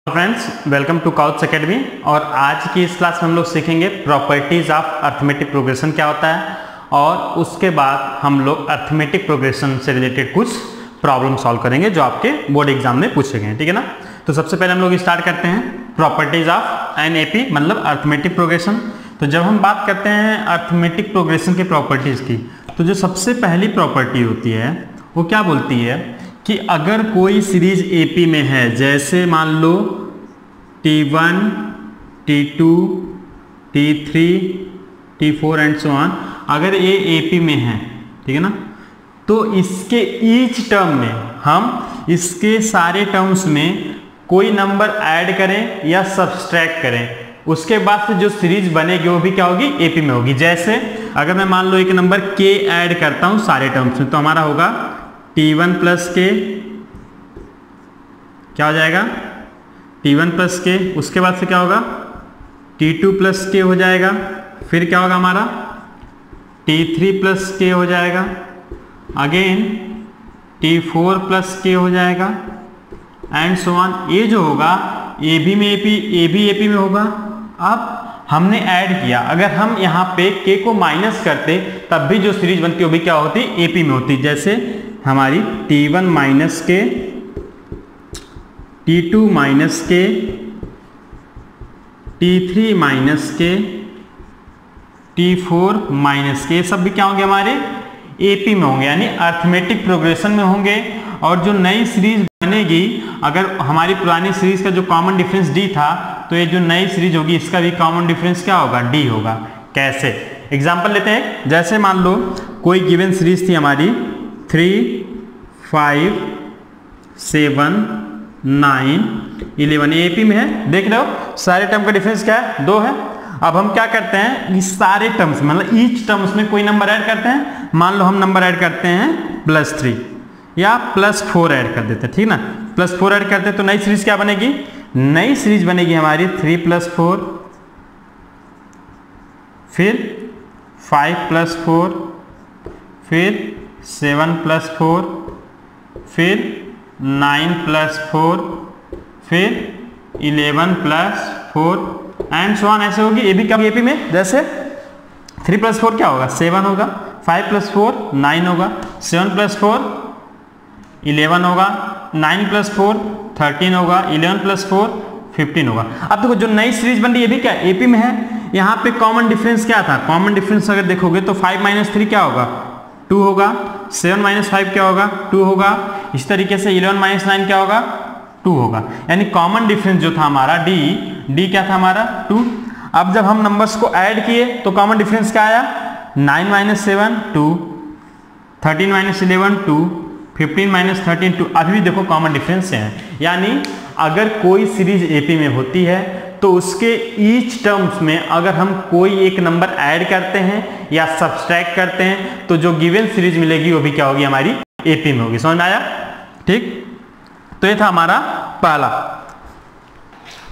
Friends, welcome to couch academy. और आज की इस क्लास में हम लोग सीखेंगे प्रॉपर्टीज ऑफ अर्थमेटिक प्रोग्रेशन क्या होता है, और उसके बाद हम लोग अर्थमेटिक प्रोग्रेशन से रिलेटेड कुछ प्रॉब्लम सॉल्व करेंगे जो आपके बोर्ड एग्जाम में पूछे गए, ठीक है ना। तो सबसे पहले हम लोग स्टार्ट करते हैं प्रॉपर्टीज ऑफ एन एपी, मतलब अर्थमेटिक प्रोग्रेशन। तो जब हम बात करते हैं अर्थमेटिक प्रोग्रेशन के प्रॉपर्टीज की, तो जो सबसे पहली प्रॉपर्टी होती है वो क्या बोलती है कि अगर कोई सीरीज एपी में है, जैसे मान लो T1, T2, T3, T4 and so on, अगर ये एपी में है, ठीक है ना, तो इसके ईच टर्म में हम इसके सारे टर्म्स में कोई नंबर ऐड करें या सब्सट्रैक्ट करें, उसके बाद से जो सीरीज बनेगी वो भी क्या होगी, एपी में होगी। जैसे अगर मैं मान लो एक नंबर k ऐड करता हूं सारे टर्म्स में, तो हमारा होगा T1 प्लस के, क्या हो जाएगा T1 प्लस के, उसके बाद से क्या होगा T2 प्लस के हो जाएगा, फिर क्या होगा हमारा T3 प्लस के हो जाएगा, अगेन T4 प्लस के हो जाएगा एंड सो ऑन। ये जो होगा ए भी में एपी, ए भी एपी में होगा। अब हमने ऐड किया, अगर हम यहाँ पे के को माइनस करते तब भी जो सीरीज बनती वो भी क्या होती, एपी में होती। जैसे हमारी T1 माइनस के, T2 माइनस के, T3 माइनस के, T4 माइनस के, सब भी क्या होंगे हमारे एपी में होंगे, यानी अर्थमेटिक प्रोग्रेशन में होंगे। और जो नई सीरीज बनेगी, अगर हमारी पुरानी सीरीज का जो कॉमन डिफरेंस डी था, तो ये जो नई सीरीज होगी इसका भी कॉमन डिफरेंस क्या होगा, डी होगा। कैसे, एग्जांपल लेते हैं। जैसे मान लो कोई गिवन सीरीज थी हमारी 3, 5, 7, 9, 11, एपी में है, देख रहे हो सारे टर्म का डिफरेंस क्या है, 2 है। अब हम क्या करते हैं, इस सारे टर्म्स मतलब ईच टर्म्स में कोई नंबर ऐड करते हैं। मान लो हम नंबर ऐड करते हैं +3 या +4 ऐड कर देते हैं, ठीक ना। +4 ऐड करते हैं तो नई सीरीज क्या बनेगी, नई सीरीज बनेगी हमारी 3 + 4, फिर 5 + 4, फिर 7 + 4, फिर 9 + 4, फिर 11 + 4 एंड सो ऑन। ऐसे होगी। ये भी क्या एपी में, जैसे 3 + 4 क्या होगा, 7 होगा, 5 + 4 9 होगा, 7 + 4 11 होगा, 9 + 4 13 होगा, 11 + 4 15 होगा। अब देखो जो नई सीरीज बन रही है ये भी क्या एपी में है। यहाँ पे कॉमन डिफरेंस क्या था, कॉमन डिफरेंस अगर देखोगे तो 5 - 3 क्या होगा, 2 होगा, 7 - 5 क्या होगा, 2 होगा, इस तरीके से 11 - 9 क्या होगा, 2 होगा। यानी कॉमन डिफरेंस जो था हमारा डी क्या था हमारा, 2। अब जब हम नंबर्स को ऐड किए तो कॉमन डिफरेंस क्या आया, 9 - 7 2, 13 - 11 2, 15 - 13 2। अभी भी देखो कॉमन डिफरेंस है। यानी अगर कोई सीरीज एपी में होती है तो उसके ईच टर्म्स में अगर हम कोई एक नंबर ऐड करते हैं या सब्सट्रैक्ट करते हैं तो जो गिवन सीरीज मिलेगी वो भी क्या होगी, हमारी एपी में होगी। समझ में आया, ठीक। तो ये था हमारा पहला।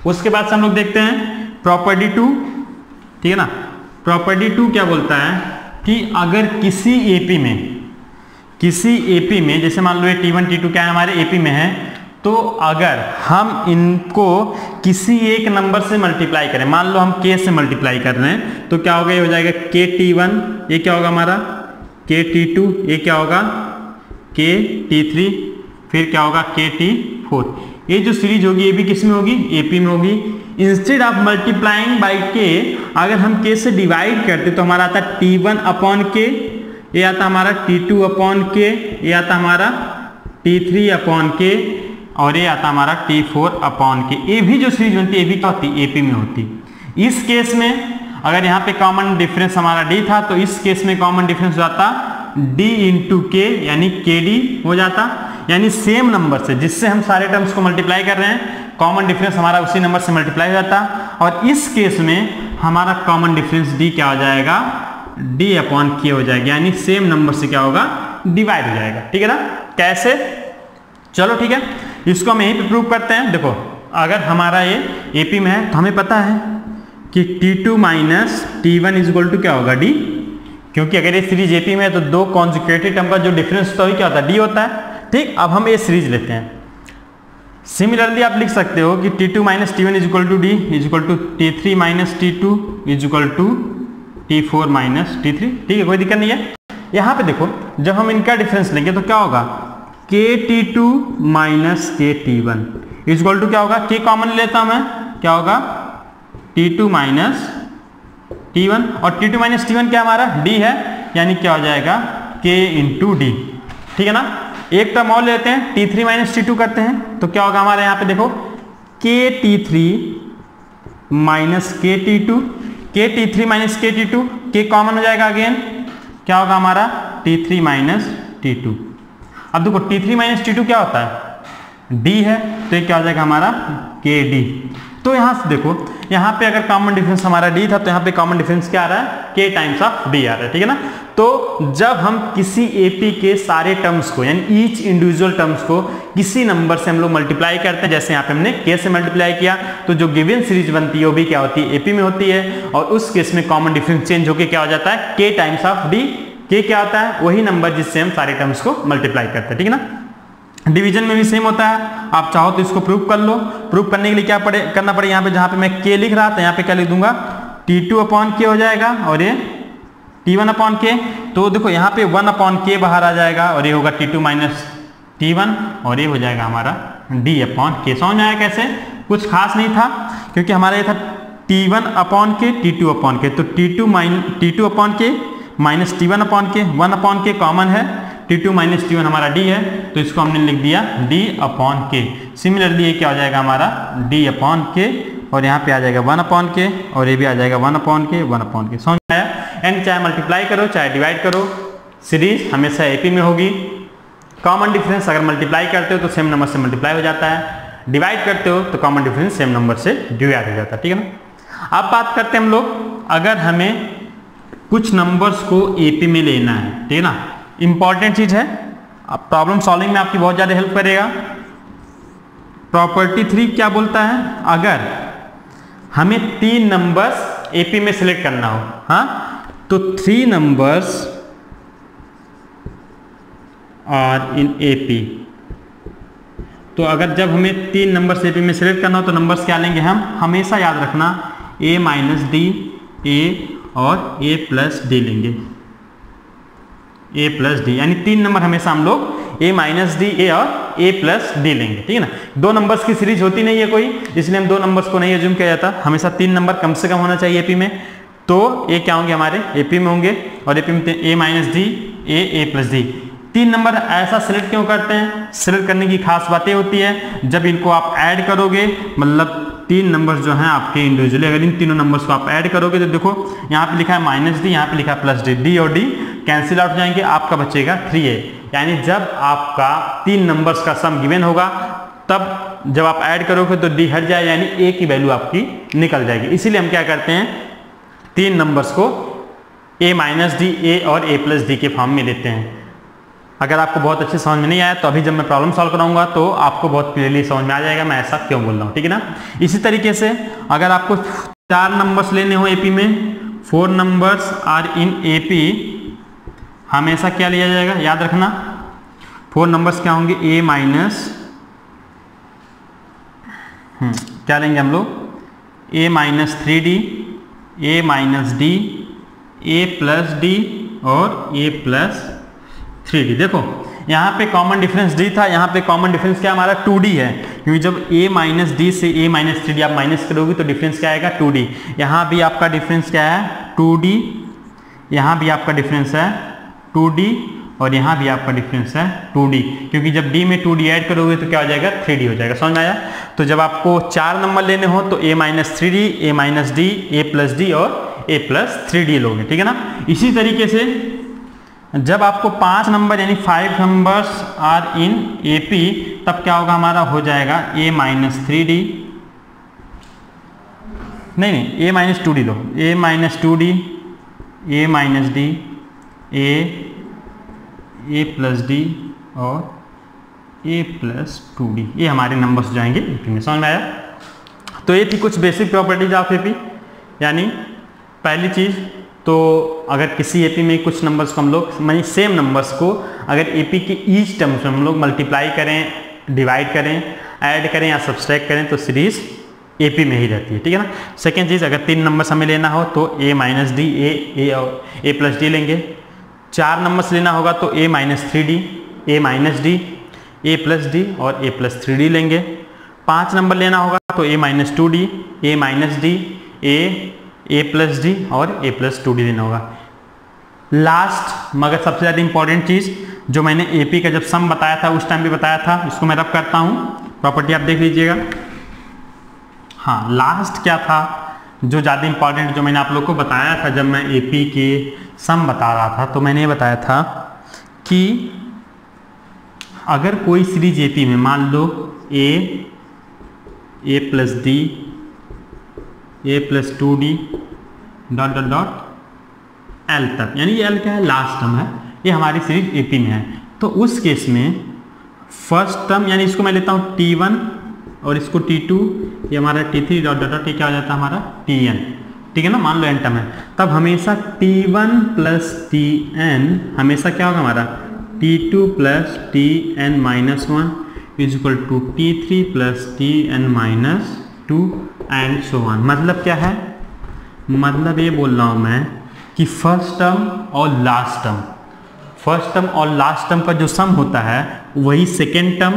उसके बाद से हम लोग देखते हैं प्रॉपर्टी 2, ठीक है ना। प्रॉपर्टी 2 क्या बोलता है कि अगर किसी एपी में जैसे मान लो ये T1 T2 क्या है हमारे एपी में है, तो अगर हम इनको किसी एक नंबर से मल्टीप्लाई करें, मान लो हम k से मल्टीप्लाई कर रहे हैं, तो क्या होगा, ये हो जाएगा KT1, ये क्या होगा हमारा KT2, ये क्या होगा KT3, फिर क्या होगा KT4। ये जो सीरीज होगी ये भी किस में होगी, एपी में होगी। इंस्टेड ऑफ मल्टीप्लाइंग बाई के, अगर हम k से डिवाइड करते तो हमारा आता T1/k, ये आता हमारा T2/k, ये आता हमारा T3/k, और ये आता हमारा T4/k। ये भी जो सीरीज बनती है ये भी क्या होती है, एपी में होती। इस केस में अगर यहाँ पे कॉमन डिफरेंस हमारा d था, तो इस केस में कॉमन डिफरेंस हो जाता d × k, यानी kd हो जाता। यानी सेम नंबर से जिससे हम सारे टर्म्स को मल्टीप्लाई कर रहे हैं, कॉमन डिफरेंस हमारा उसी नंबर से मल्टीप्लाई हो जाता। और इस केस में हमारा कॉमन डिफरेंस d क्या हो जाएगा, d/k हो जाएगा, यानी सेम नंबर से क्या होगा, डिवाइड हो जाएगा, ठीक है ना। कैसे, चलो ठीक है, इसको हम यहीं पे प्रूव करते हैं। देखो अगर हमारा ये एपी में है तो हमें पता है कि T2 - T1 = क्या होगा, d, क्योंकि अगर ये सीरीज एपी में है तो दो कॉन्जुगेटिव टर्म का जो डिफरेंस होता है क्या होता है, d होता है। ठीक, अब हम ये सीरीज लेते हैं सिमिलरली आप लिख सकते हो कि T2 minus T1 is equal to D is equal to T3 minus T2 is equal to T4 minus T3। ठीक है, कोई दिक्कत नहीं है। यहाँ पे देखो जब हम इनका डिफरेंस लेंगे तो क्या होगा, KT2 minus KT1 is equal to क्या होगा, K कॉमन लेता हूं मैं, क्या होगा T2 माइनस T1 और T2 माइनस T1 क्या हमारा D है, यानी क्या हो जाएगा K इंटू डी। ठीक है ना। एक टर्म और लेते हैं, T3 माइनस T2 करते हैं तो क्या होगा हमारे यहाँ पे देखो KT3 minus KT2, KT3 minus KT2, K common हो जाएगा अगेन, क्या होगा हमारा T3 माइनस T2। अब देखो T3 माइनस T2 क्या होता है, D है, तो ये क्या हो जाएगा हमारा KD। तो यहाँ से देखो यहाँ पे अगर कॉमन डिफरेंस हमारा D था तो यहाँ पे कॉमन डिफरेंस क्या आ रहा है, K टाइम्स ऑफ D आ रहा है। ठीक है ना। तो जब हम किसी AP के सारे टर्म्स को यानी ईच इंडिविजुअल टर्म्स को किसी नंबर से हम लोग मल्टीप्लाई करते हैं, जैसे यहाँ पे हमने K से मल्टीप्लाई किया, तो जो गिवन सीरीज बनती है वो भी क्या होती है, AP में होती है, और उस केस में कॉमन डिफरेंस चेंज होकर क्या हो जाता है, K times of D। K क्या होता है, वही नंबर जिससे हम सारे टर्म्स को मल्टीप्लाई करते हैं। ठीक है ना। डिवीजन में भी सेम होता है, आप चाहो तो इसको प्रूव कर लो। प्रूव करने के लिए क्या करना पड़े, यहाँ पे जहाँ पे मैं K लिख रहा था यहाँ पे क्या लिख दूंगा, T2 अपॉन K हो जाएगा और ये T1 अपॉन K। तो देखो यहाँ पे 1 अपॉन K बाहर आ जाएगा और ये होगा T2 माइनस T1 और ये हो जाएगा हमारा D अपॉन K। समझ आया कैसे, कुछ खास नहीं था क्योंकि हमारा ये था T1 upon K T2 upon K, तो T2 upon K minus T1 upon K, 1 upon K common है, T2 माइनस T1 हमारा D है, तो इसको हमने लिख दिया D अपॉन K। सिमिलरली ये क्या हो जाएगा हमारा D अपॉन K और यहाँ पे आ जाएगा 1 अपॉन K और ये भी आ जाएगा 1 अपॉन K 1 अपॉन K। समझ आया। एंड चाहे मल्टीप्लाई करो चाहे डिवाइड करो, सीरीज हमेशा AP में होगी। कॉमन डिफरेंस अगर मल्टीप्लाई करते हो तो सेम नंबर से मल्टीप्लाई हो जाता है, डिवाइड करते हो तो कॉमन डिफरेंस सेम नंबर से डिवाइड हो जाता है। ठीक है ना। अब बात करते हैं हम लोग, अगर हमें कुछ नंबर्स को AP में लेना है, ठीक है ना, इंपॉर्टेंट चीज है, अब प्रॉब्लम सॉल्विंग में आपकी बहुत ज्यादा हेल्प करेगा। प्रॉपर्टी 3 क्या बोलता है, अगर हमें 3 नंबर्स AP में सिलेक्ट करना हो, हाँ, तो 3 नंबर्स आर इन AP। तो अगर जब हमें 3 नंबर्स AP में सिलेक्ट करना हो तो नंबर्स क्या लेंगे हम, हमेशा याद रखना A माइनस D, A और A प्लस D लेंगे, A प्लस D, यानी 3 नंबर हमेशा हम लोग A माइनस D, A और A प्लस D लेंगे। ठीक है ना। 2 नंबर्स की सीरीज होती नहीं है कोई, इसलिए हम 2 नंबर्स को नहीं एज्यूम किया जाता, हमेशा 3 नंबर कम से कम होना चाहिए AP में। तो A क्या होंगे हमारे AP में होंगे और AP में A minus D, A plus D। 3 number ऐसा सिलेक्ट क्यों करते हैं, सिलेक्ट करने की खास बातें होती है, जब इनको आप ऐड करोगे, मतलब 3 नंबर्स जो हैं आपके इंडिविजुअली, अगर इन तीनों नंबर्स को आप ऐड करोगे तो देखो यहाँ पे लिखा है माइनस D, यहाँ पे लिखा है प्लस D, D और D कैंसिल आउट हो जाएंगे, आपका बचेगा 3A। यानी जब आपका 3 नंबर्स का सम गिवन होगा तब जब आप ऐड करोगे तो D हट जाए, यानी A की वैल्यू आपकी निकल जाएगी। इसीलिए हम क्या करते हैं, 3 नंबर्स को A माइनस D, A और A प्लस D के फॉर्म में लेते हैं। अगर आपको बहुत अच्छे समझ में नहीं आया तो अभी जब मैं प्रॉब्लम सॉल्व कराऊंगा तो आपको बहुत क्लियरली समझ में आ जाएगा मैं ऐसा क्यों बोल रहा हूँ। ठीक है ना। इसी तरीके से अगर आपको 4 नंबर्स लेने हो AP में, 4 नंबर्स आर इन AP, हमेशा क्या लिया जाएगा, याद रखना 4 नंबर्स क्या होंगे, A माइनस क्या लेंगे हम लोग, A minus 3D, A minus D, A plus D और A प्लस 3D। देखो यहाँ पे कॉमन डिफरेंस D था, यहाँ पे कॉमन डिफरेंस क्या हमारा 2D है, क्योंकि जब A माइनस D से A माइनस 3D आप माइनस करोगे तो डिफरेंस क्या आएगा 2D। यहाँ भी आपका डिफरेंस क्या है 2D, यहाँ भी आपका डिफरेंस है 2D और यहाँ भी आपका डिफरेंस है 2D, क्योंकि जब D में 2D ऐड करोगे तो क्या हो जाएगा 3D हो जाएगा। समझ में आया। तो जब आपको 4 नंबर लेने हो तो A minus 3D, A minus D, A plus D और A प्लस 3D लोगे। ठीक है ना। इसी तरीके से जब आपको 5 नंबर यानी 5 नंबर्स आर इन AP, तब क्या होगा हमारा, हो जाएगा A माइनस 3D, नहीं A minus 2D low, A minus 2D, A minus D, A plus D और A प्लस 2D, ये हमारे नंबर्स जाएंगे AP में। समझ में आया। तो ये थी कुछ बेसिक प्रॉपर्टीज ऑफ AP। यानी पहली चीज़ तो अगर किसी AP में कुछ नंबर्स को हम लोग मानी सेम नंबर्स को अगर AP के ईच टर्म्स में हम लोग मल्टीप्लाई करें, डिवाइड करें, ऐड करें या सब्सट्रैक्ट करें तो सीरीज एपी में ही रहती है, ठीक है ना। सेकेंड चीज़, अगर 3 नंबर हमें लेना हो तो a minus D a plus D लेंगे। 4 नंबर लेना होगा तो a minus 3d, a minus D, a plus D और a प्लस 3d लेंगे। 5 नंबर लेना होगा तो a minus 2d, a minus D, a plus D और a प्लस 2d लेना होगा। लास्ट मगर सबसे ज़्यादा इंपॉर्टेंट चीज़ जो मैंने एपी का जब सम बताया था उस टाइम भी बताया था, इसको मैं रब करता हूँ, प्रॉपर्टी आप देख लीजिएगा। हाँ, लास्ट क्या था जो ज़्यादा इंपॉर्टेंट जो मैंने आप लोग को बताया था जब मैं एपी के सम बता रहा था, तो मैंने ये बताया था कि अगर कोई सीरीज एपी में मान लो a plus d, a plus 2d dot dot dot l तक, यानी ये एल क्या है, लास्ट टर्म है, ये हमारी सीरीज एपी में है, तो उस केस में फर्स्ट टर्म यानी इसको मैं लेता हूँ T1 और इसको T2, ये हमारा T3 डॉट डॉट डॉट, ये क्या हो जाता है हमारा Tn, ठीक है ना। मान लो n टर्म है, तब हमेशा T1 प्लस Tn हमेशा क्या होगा हमारा T2 plus Tn minus 1 is equal to T3 plus Tn minus 2 and so on. मतलब क्या है, मतलब ये बोल रहा हूँ मैं कि फर्स्ट टर्म और लास्ट टर्म, फर्स्ट टर्म और लास्ट टर्म का जो सम होता है वही सेकेंड टर्म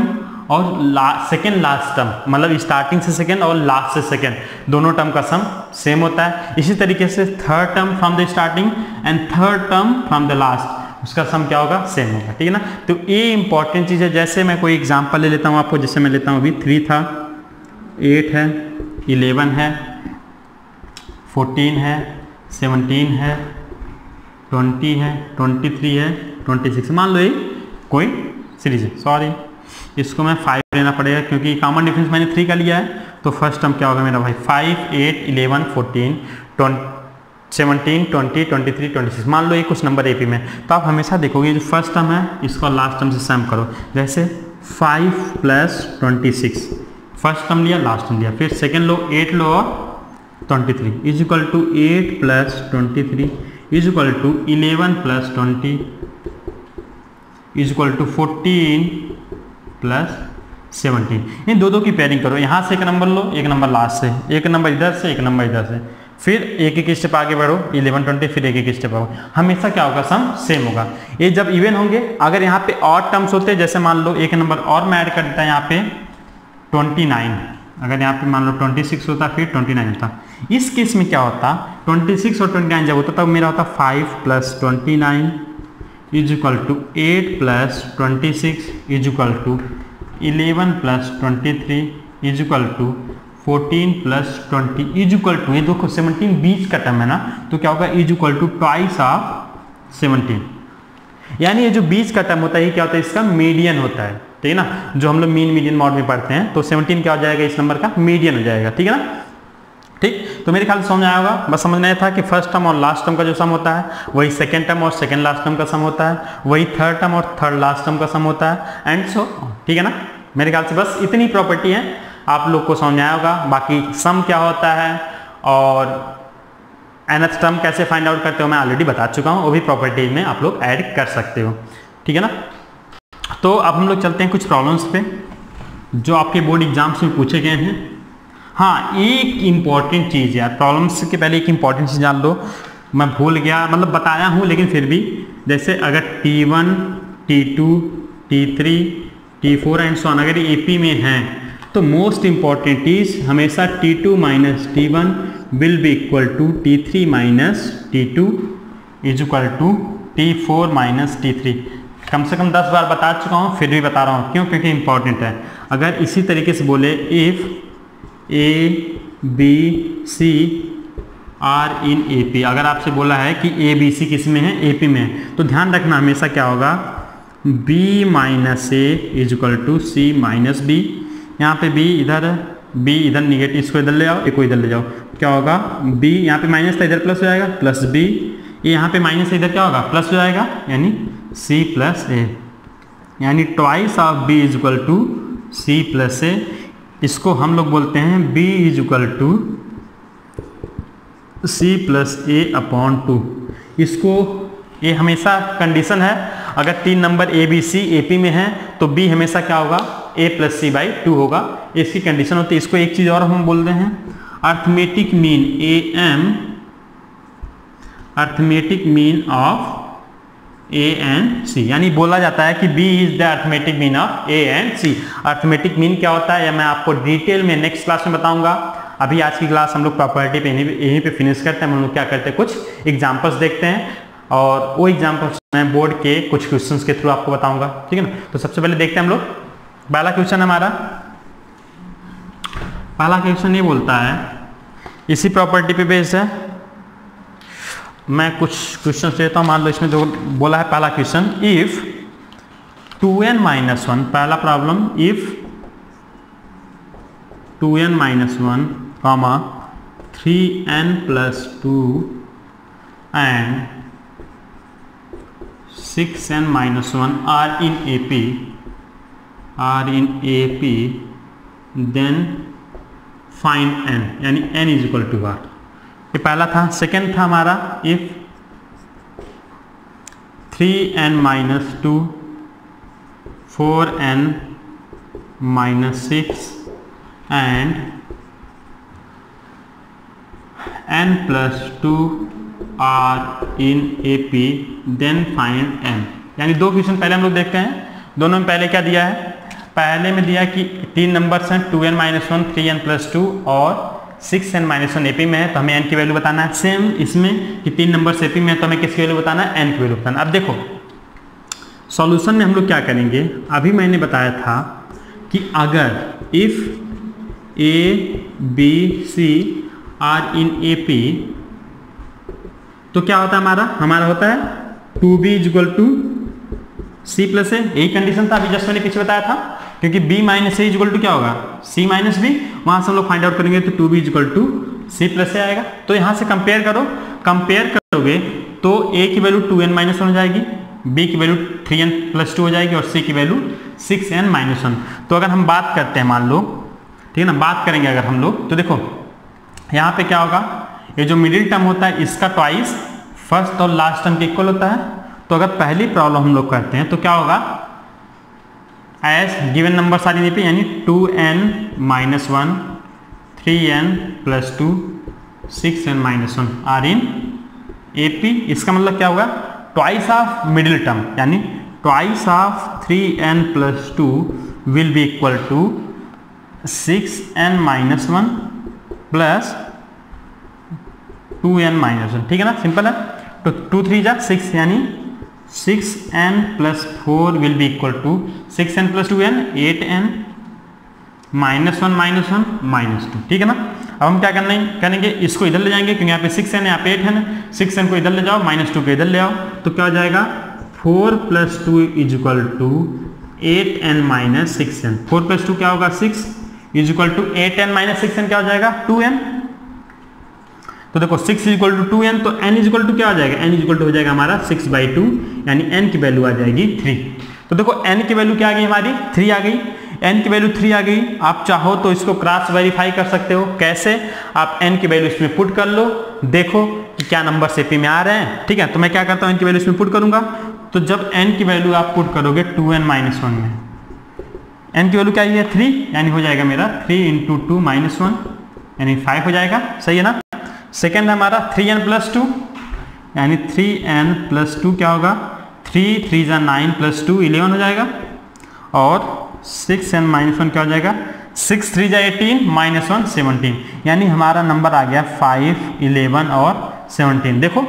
और सेकेंड लास्ट टर्म, मतलब स्टार्टिंग से सेकेंड और लास्ट से सेकेंड दोनों टर्म का सम सेम होता है। इसी तरीके से third term from the starting and third term from the last, उसका सम क्या होगा, सेम होगा, ठीक है ना। तो ये इंपॉर्टेंट चीज़ है। जैसे मैं कोई एग्जांपल ले लेता हूँ आपको, जैसे मैं लेता हूँ अभी 3 था, 8 है, 11 है, 14 है, 17 है, 20 है, 23 है, 26, मान लो ये कोई सीरीज है। सॉरी, इसको मैं 5 लेना पड़ेगा क्योंकि कॉमन डिफरेंस मैंने 3 का लिया है। तो फर्स्ट टर्म क्या होगा मेरा भाई, 5, 8, 11, 14, 17, 20, 23, 26, मान लो ये कुछ नंबर एपी में। तो आप हमेशा देखोगे जो फर्स्ट टर्म है इसको लास्ट टर्म से सम करो। जैसे 5 प्लस 26, फर्स्ट टर्म लिया, लास्ट टर्म लिया, फिर सेकेंड लो 8 लो और 23 is equal to 8 plus 23 is equal to 11 plus 20 is equal to 14 plus 17। इन दो की पेयरिंग करो, यहाँ से एक नंबर लो, एक नंबर लास्ट से, एक नंबर इधर से, एक नंबर इधर से, फिर एक एक स्टेप आगे बढ़ो 11, 20, फिर एक एक स्टेप आओ, हमेशा क्या होगा, सम सेम होगा। ये जब इवन होंगे, अगर यहाँ पे और टर्म्स होते, जैसे मान लो एक नंबर और मैं ऐड कर देता है यहाँ पे 29, अगर यहाँ पे मान लो 26 होता फिर 29 होता, इस केस में क्या होता, 26 और 29 जब होता तब मेरा होता 5 plus 29 is equal to 8 plus 26 is equal to 11 plus 23 is equal to 14 plus 20 is equal to, ये देखो 17 बीच का टर्म है ना, तो क्या होगा, is equal to twice of 17। यानी ये जो बीच का टर्म होता है ये क्या होता है, इसका मीडियन होता है, ठीक है ना। जो हम लोग मीन मीडियन मॉड में पढ़ते हैं, तो 17 क्या हो जाएगा, इस नंबर का मीडियन हो जाएगा, ठीक है ना। ठीक, तो मेरे ख्याल से समझ आया होगा। बस समझना यह था कि फर्स्ट टर्म और लास्ट टर्म का जो सम होता है वही सेकेंड टर्म और सेकेंड लास्ट टर्म का सम होता है, वही थर्ड टर्म और थर्ड लास्ट टर्म का सम होता है, एंड सो, ठीक है ना। मेरे ख्याल से बस इतनी प्रॉपर्टी है, आप लोग को समझ आया होगा। बाकी सम क्या होता है और nth टर्म कैसे फाइंड आउट करते हो मैं ऑलरेडी बता चुका हूँ, वो भी प्रॉपर्टी में आप लोग ऐड कर सकते हो, ठीक है ना। तो अब हम लोग चलते हैं कुछ प्रॉब्लम्स पे जो आपके बोर्ड एग्जाम्स में पूछे गए हैं। हाँ, एक इम्पॉर्टेंट चीज़ यार, प्रॉब्लम्स के पहले एक इम्पॉर्टेंट चीज़ जान लो, मैं भूल गया, मतलब बताया हूँ लेकिन फिर भी, जैसे अगर T1, T2, T3, T4 and so on अगर एपी में हैं, तो मोस्ट इम्पॉर्टेंट चीज़ हमेशा T2 minus T1 will be equal to T3 minus T2 is equal to T4 minus T3। कम से कम 10 बार बता चुका हूँ, फिर भी बता रहा हूँ, क्यों, क्योंकि इंपॉर्टेंट है। अगर इसी तरीके से बोले if A B C are in AP, अगर आपसे बोला है कि A B C किस में है, AP में है, तो ध्यान रखना हमेशा क्या होगा, B minus A is equal to C minus B। यहाँ पे B इधर, B इधर निगेटिव, इसको इधर ले आओ, एक को इधर ले जाओ, क्या होगा, B यहाँ पे माइनस था, इधर प्लस हो जाएगा, प्लस B, ये यहाँ पे माइनस है, इधर क्या होगा, प्लस हो जाएगा, यानी C प्लस A, यानी twice of B is equal to C plus A। इसको हम लोग बोलते हैं B is equal to C plus A upon 2। इसको, ये हमेशा कंडीशन है, अगर 3 number A B C AP में है तो B हमेशा क्या होगा, a प्लस सी बाई 2 होगा, इसकी कंडीशन होती है। इसको एक चीज और हम बोलते हैं arithmetic mean am, arithmetic mean of a and c, यानी बोला जाता है कि b is the arithmetic mean of a and c। Arithmetic mean क्या होता है, या मैं आपको डिटेल में नेक्स्ट क्लास में बताऊंगा। अभी आज की क्लास हम लोग प्रॉपर्टी पे यहीं पे फिनिश करते हैं। हम लोग क्या करते हैं, कुछ एग्जांपल्स देखते हैं और वो एग्जांपल्स मैं बोर्ड के कुछ क्वेश्चंस के थ्रू आपको बताऊंगा, ठीक है ना। तो सबसे पहले देखते हैं हम लोग पहला क्वेश्चन। हमारा पहला क्वेश्चन ये बोलता है, इसी प्रॉपर्टी पे बेस्ड है। मैं कुछ क्वेश्चन देता हूँ, मान लो इसमें जो बोला है पहला क्वेश्चन, इफ 2n-1, पहला problem, if 2n-1, 3n+2 and 6n-1 are in AP, then find n, यानी n is equal to r। ये पहला था। सेकेंड था हमारा, if 3n-2, 4n-6 and n+2 are in AP, then find n। यानी दो question पहले हम लोग देखते हैं। दोनों में पहले क्या दिया है, पहले में दिया कि 3 नंबर्स हैं 2n-1, 3n+2 और 6n-1 AP में है, तो हमें n की वैल्यू बताना है। सेम इसमें कि 3 नंबर AP में है, तो हमें किसकी वैल्यू बताना है, n की वैल्यू बताना है। अब देखो सॉल्यूशन में हम लोग क्या करेंगे, अभी मैंने बताया था कि अगर if a b c are in AP, तो क्या होता है हमारा होता है 2b = c + a। यही कंडीशन था, अभी जस्ट मैंने पीछे बताया था, क्योंकि b - a = क्या होगा, c - b। वहां से हम लोग फाइंड आउट करेंगे तो 2b = c + a आएगा। तो यहां से कंपेयर करोगे तो a की वैल्यू 2n-1 हो जाएगी, b की वैल्यू 3n+2 हो जाएगी और c की वैल्यू 6n-1। तो अगर हम बात करते हैं, मान लो, ठीक है ना, बात करेंगे अगर हम लोग, तो देखो यहाँ पे क्या होगा, ये जो मिडिल टर्म होता है इसका ट्वाइस फर्स्ट और लास्ट टर्म के इक्वल होता है। तो अगर पहली प्रॉब्लम हम लोग करते हैं तो क्या होगा, एज गिवन नंबर सारी नहीं पे, यानी 2n-1, 3n+2, 6n-1 are in AP। इसका मतलब क्या होगा, ट्वाइस ऑफ मिडिल टर्म, यानी twice of 3n+2 will be equal to 6n-1 plus 2n-1, ठीक है ना, सिंपल है। तो 2 3 जा 6, यानी 6n+4 will be equal to 6n+2n 8n -1 -2, ठीक है ना। अब हम क्या करेंगे, इसको इधर ले जाएंगे, क्योंकि यहाँ पे 6n है, यहाँ पे 8 है। 6n को इधर ले जाओ, -2 को इधर ले आओ, तो क्या हो जाएगा, 4 + 2 = 8n - 6n। 4 + 2 क्या होगा, 6 = 8n - 6n, क्या हो जाएगा, 2n। तो देखो 6 = 2n, तो n = क्या हो जाएगा, n = हो जाएगा हमारा 6/2, यानी n की वैल्यू आ जाएगी 3। तो देखो n की वैल्यू क्या आ गई, हमारी 3 आ गई। n की वैल्यू 3 आ गई। आप चाहो तो इसको क्रॉस वेरीफाई कर सकते हो। कैसे, आप n की वैल्यू इसमें पुट कर लो, देखो कि क्या नंबर AP में आ रहे हैं, ठीक है। तो मैं क्या करता हूँ, n की वैल्यू इसमें पुट करूंगा। तो जब n की वैल्यू आप पुट करोगे 2n-1 में, n की वैल्यू क्या है, 3, यानी हो जाएगा मेरा 3 × 2 - 1, यानी 5 हो जाएगा, सही है ना। सेकेंड हमारा 3n+2, यानी 3n+2 क्या होगा, 3 3 × 9 + 2 11 हो जाएगा। और 6n-1 क्या हो जाएगा, 6 3 × 18 -1 17, यानी हमारा नंबर आ गया 5 11 और 17। देखो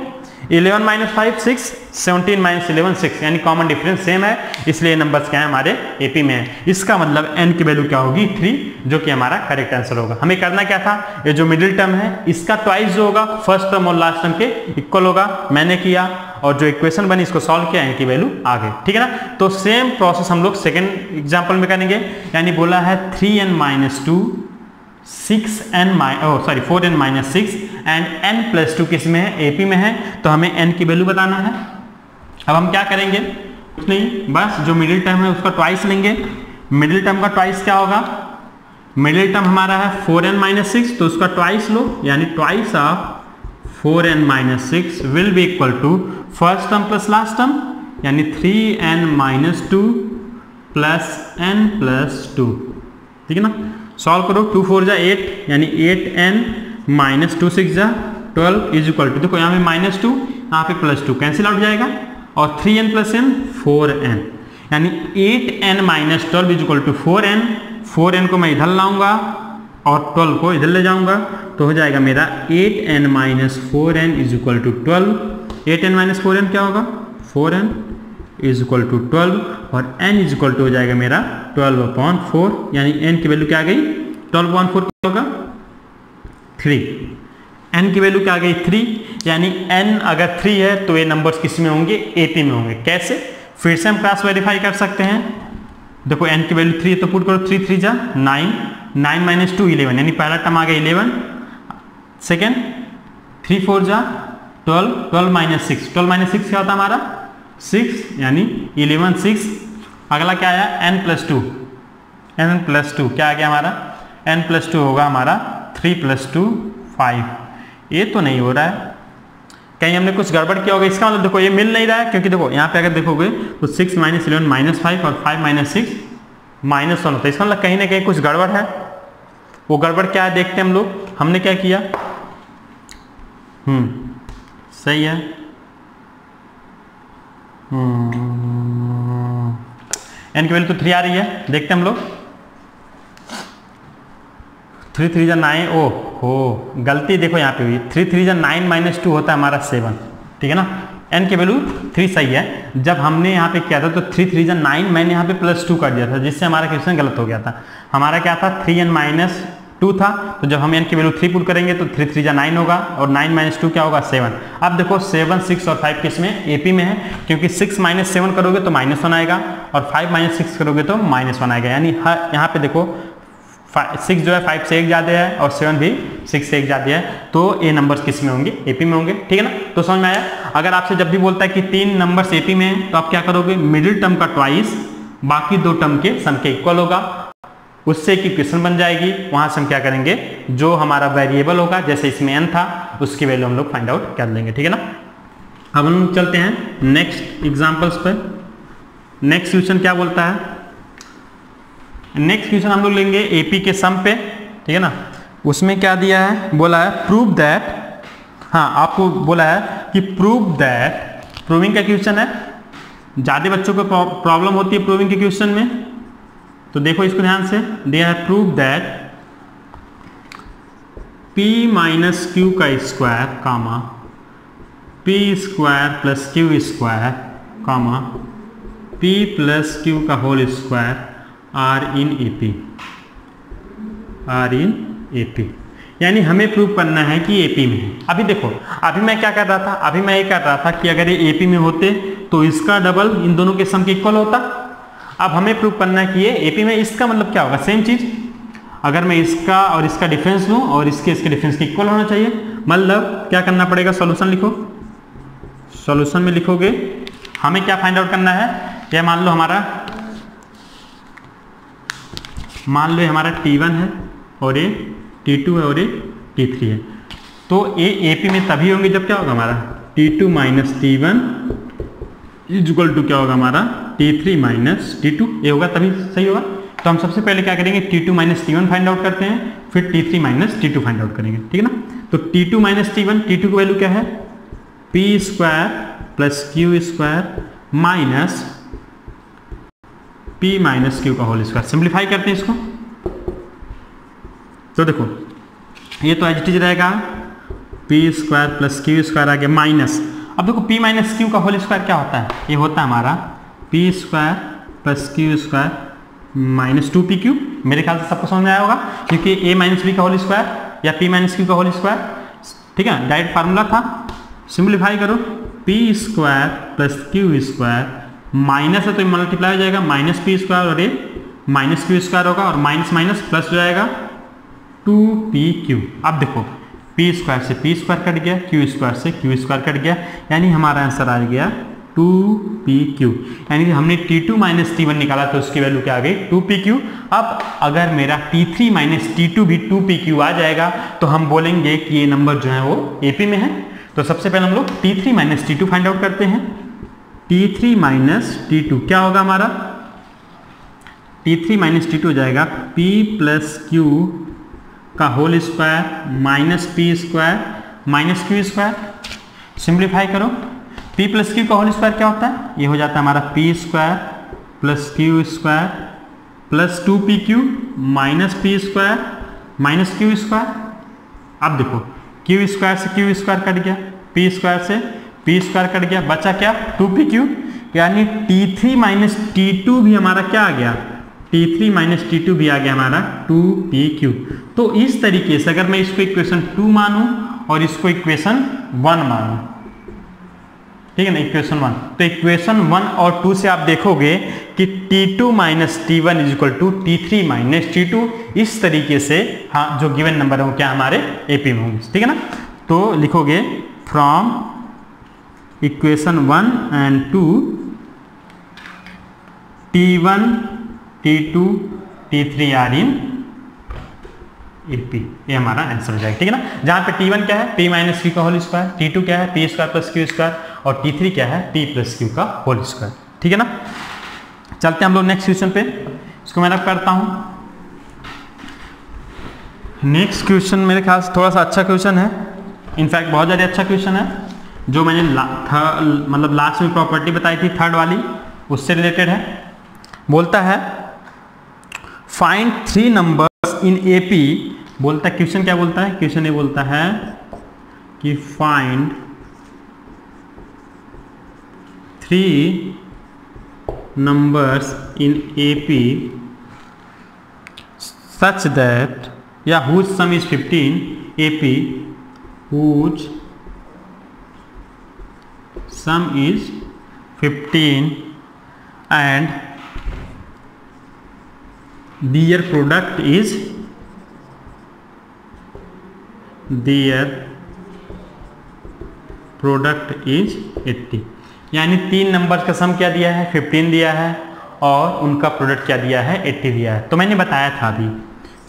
11 - 5 6, 17 - 11 6, यानी कॉमन डिफरेंस सेम है, इसलिए नंबर्स क्या है, हमारे AP में है। इसका मतलब n की वैल्यू क्या होगी, 3, जो कि हमारा करेक्ट आंसर होगा। हमें करना क्या था, ये जो मिडिल टर्म है इसका ट्वाइस जो होगा फर्स्ट टर्म और लास्ट टर्म के इक्वल होगा, मैंने किया, और जो इक्वेशन बनी इसको सॉल्व किया, n की वैल्यू आ गई, ठीक है ना। तो सेम प्रोसेस हम लोग सेकेंड एग्जाम्पल में करेंगे, यानी बोला है 3n-2, 4n-6 एंड n+2 किस में है, AP में है, तो हमें n की वैल्यू बताना है। अब हम क्या करेंगे, कुछ नहीं, बस जो मिडिल टर्म है उसका ट्वाइस लेंगे। मिडिल टर्म का ट्वाइस क्या होगा, मिडिल टर्म हमारा है 4n-6, तो उसका ट्वाइस लो, यानी twice of 4n-6 will be equal to first term plus last term, यानी 3n-2 प्लस n प्लस 2, ठीक है ना। सॉल्व करो, 2 4 जा 8 यानी 8n माइनस 2 6 जा 12 इज इक्वल टू, देखो यहाँ पे -2 यहाँ पे +2 कैंसिल आउट जाएगा और 3n प्लस n 4n यानी 8n minus 12 is equal to 4n। 4n को मैं इधर लाऊंगा और 12 को इधर ले जाऊंगा तो हो जाएगा मेरा 8n minus 4n is equal to 12। 8n minus 4n क्या होगा 4n इज इक्वल टू 12 और n इज इक्वल टू हो जाएगा मेरा 12/4 यानी n की वैल्यू क्या आ गई 12/4 क्या होगा 3। n की वैल्यू क्या आ गई 3 यानी n अगर 3 है तो ये नंबर्स किस में होंगे AP में होंगे। कैसे, फिर से हम क्रॉस वेरीफाई कर सकते हैं। देखो n की वैल्यू 3 है तो पुट करो 3 3 जा 9, 9 माइनस 2 11 यानी पहला टर्म आ गया 11, सेकेंड 3 4 जा 12, 12 माइनस 6, 12 माइनस 6 क्या होता है हमारा 6 यानी 11 6। अगला क्या आया n प्लस 2, n प्लस 2 क्या आ गया हमारा n प्लस 2 होगा हमारा 3 प्लस 2 5। ये तो नहीं हो रहा है, कहीं हमने कुछ गड़बड़ किया होगा। इसका मतलब देखो ये मिल नहीं रहा है क्योंकि देखो यहाँ पे अगर देखोगे तो 6 माइनस 11 माइनस 5 और 5 माइनस 6 माइनस 1 होता है। इसका मतलब कहीं ना कहीं कुछ गड़बड़ है। वो गड़बड़ क्या है देखते हैं हम लोग। हमने क्या किया, सही है, n की वैल्यू तो 3 आ रही है, देखते हैं हम लोग। 3 3 जा 9, ओ हो गलती देखो यहाँ पे हुई, 3 3 जा 9 माइनस 2 होता है हमारा 7, ठीक है ना। n की वैल्यू 3 सही है। जब हमने यहाँ पे किया था तो 3 3 जा 9 मैंने यहाँ पे +2 कर दिया था जिससे हमारा क्वेश्चन गलत हो गया था। हमारा क्या था 3n माइनस 2 था, तो जब हम n की वैल्यू 3 पुट करेंगे तो 3 3 जा 9 होगा और 9 माइनस 2 क्या होगा 7। अब देखो 7 6 और 5 किस में AP में है क्योंकि 6 माइनस 7 करोगे तो -1 आएगा और 5 माइनस 6 करोगे तो -1 आएगा। यानी यहाँ पे देखो 6 जो है 5 से 1 ज़्यादा है और 7 भी 6 से 1 ज़्यादा है, तो ये नंबर्स किस में होंगे AP में होंगे, ठीक है ना। तो समझ में आया। अगर आपसे जब भी बोलता है कि 3 नंबर्स AP में है तो आप क्या करोगे, मिडिल टर्म का ट्वाइस बाकी 2 टर्म के सम के इक्वल होगा, उससे एक इक्वेशन बन जाएगी। वहां से हम क्या करेंगे, जो हमारा वेरिएबल होगा जैसे इसमें n था उसकी वैल्यू हम लोग फाइंड आउट कर लेंगे, ठीक है ना। अब हम चलते हैं नेक्स्ट एग्जांपल्स पर। नेक्स्ट क्वेश्चन क्या बोलता है, नेक्स्ट क्वेश्चन हम लोग लेंगे AP के सम पे, ठीक है ना। उसमें क्या दिया है, बोला है प्रूव दैट, हाँ आपको बोला है कि प्रूव दैट, प्रूविंग का क्वेश्चन है। ज्यादा बच्चों को प्रॉब्लम होती है प्रूविंग के क्वेश्चन में, तो देखो इसको ध्यान से। दिया है prove that p minus q का square comma p square plus q square comma p plus q का whole square are in AP। यानी हमें प्रूव करना है कि AP में है। अभी देखो, अभी मैं क्या कर रहा था, अभी मैं ये कर रहा था कि अगर ये AP में होते तो इसका डबल इन दोनों के सम के इक्वल होता। अब हमें प्रूव करना है कि ये AP में, इसका मतलब क्या होगा, सेम चीज। अगर मैं इसका और इसका डिफरेंस लूं और इसके डिफरेंस के इक्वल होना चाहिए, मतलब क्या करना पड़ेगा, सॉल्यूशन लिखो। सॉल्यूशन में लिखोगे हमें क्या फाइंड आउट करना है, यह मान लो हमारा T1 है और ये T2 है और ये T3 है। तो ये AP में तभी होंगे जब क्या होगा हमारा T2 minus T1 is equal to क्या होगा हमारा T3 माइनस T2, ये होगा तभी सही होगा। तो हम सबसे पहले क्या करेंगे, T2 minus T1 find out करते हैं, फिर T3 minus T2 find out करेंगे, ठीक है ना। तो T2 माइनस T1, T2 की वैल्यू क्या है p square plus q square minus p minus q का होल स्क्वायर। सिंप्लीफाई करते हैं इसको, तो देखो ये तो एज इट इज रहेगा, p square plus q square आ गया माइनस। अब देखो p माइनस क्यू का होल स्क्वायर क्या होता है, ये होता है हमारा p square plus q square minus 2pq। मेरे ख्याल से सबको समझ में आया होगा, क्योंकि a माइनस b का होल स्क्वायर या p माइनस क्यू का होल स्क्वायर, ठीक है, डायरेक्ट फार्मूला था। सिंप्लीफाई करो, p square plus q square minus है तो मल्टीप्लाई हो जाएगा, माइनस p स्क्वायर और ये माइनस क्यू स्क्वायर होगा और माइनस माइनस प्लस हो जाएगा 2pq। अब देखो p स्क्वायर से p स्क्वायर कट गया, q स्क्वायर से q स्क्वायर कट गया, यानी हमारा आंसर आ गया 2pq। यानी कि हमने T2 माइनस T1 निकाला तो उसकी वैल्यू क्या आ गई 2pq। अब अगर मेरा T3 माइनस T2 भी 2pq आ जाएगा तो हम बोलेंगे कि ये नंबर जो है वो AP में है। तो सबसे पहले हम लोग T3 minus T2 find out करते हैं। T3 माइनस T2 क्या होगा हमारा T3 माइनस T2 हो जाएगा P प्लस Q का whole square minus P square minus Q square. Simplify करो, P प्लस Q का होल स्क्वायर क्या होता है, ये हो जाता है हमारा P square plus Q square plus 2PQ minus P square minus Q square. अब देखो Q स्क्वायर से Q स्क्वायर कट गया, P स्क्वायर से P स्क्वायर कट गया, बचा क्या 2PQ, यानी T3 माइनस T2 भी हमारा क्या आ गया, T3 माइनस T2 भी आ गया हमारा 2PQ। तो इस तरीके से अगर मैं इसको इक्वेशन 2 मानूं और इसको इक्वेशन 1 मानूं, ठीक है ना, इक्वेशन 1, तो इक्वेशन 1 और 2 से आप देखोगे कि T2 minus T1 is equal to T3 minus T2। इस तरीके से हाँ जो गिवन नंबर है वो क्या हमारे एपी में होंगे, ठीक है ना। तो लिखोगे from equation 1 and 2 T1 T2 T3 are in AP, ये हमारा आंसर हो जाएगा, ठीक है ना। जहां पे T1 क्या है P माइनस Q का होल स्क्वायर, T2 क्या है P square plus Q square और T3 क्या है P प्लस Q का होल स्क्वायर, ठीक है ना। चलते हैं हम लोग नेक्स्ट क्वेश्चन पे, इसको मैं रब करता हूं। नेक्स्ट क्वेश्चन मेरे ख्याल से थोड़ा सा अच्छा क्वेश्चन है, इनफैक्ट बहुत ज़्यादा अच्छा क्वेश्चन है। जो मैंने मतलब लास्ट में प्रॉपर्टी बताई थी थर्ड वाली, उससे रिलेटेड है। बोलता है फाइंड 3 नंबर्स इन एपी। बोलता है क्वेश्चन क्या बोलता है, क्वेश्चन ये बोलता है कि find 3 numbers in AP such that या whose sum is 15, AP whose sum is 15 and their product is 80। यानी 3 नंबर का सम क्या दिया है 15 दिया है और उनका प्रोडक्ट क्या दिया है 80 दिया है। तो मैंने बताया था अभी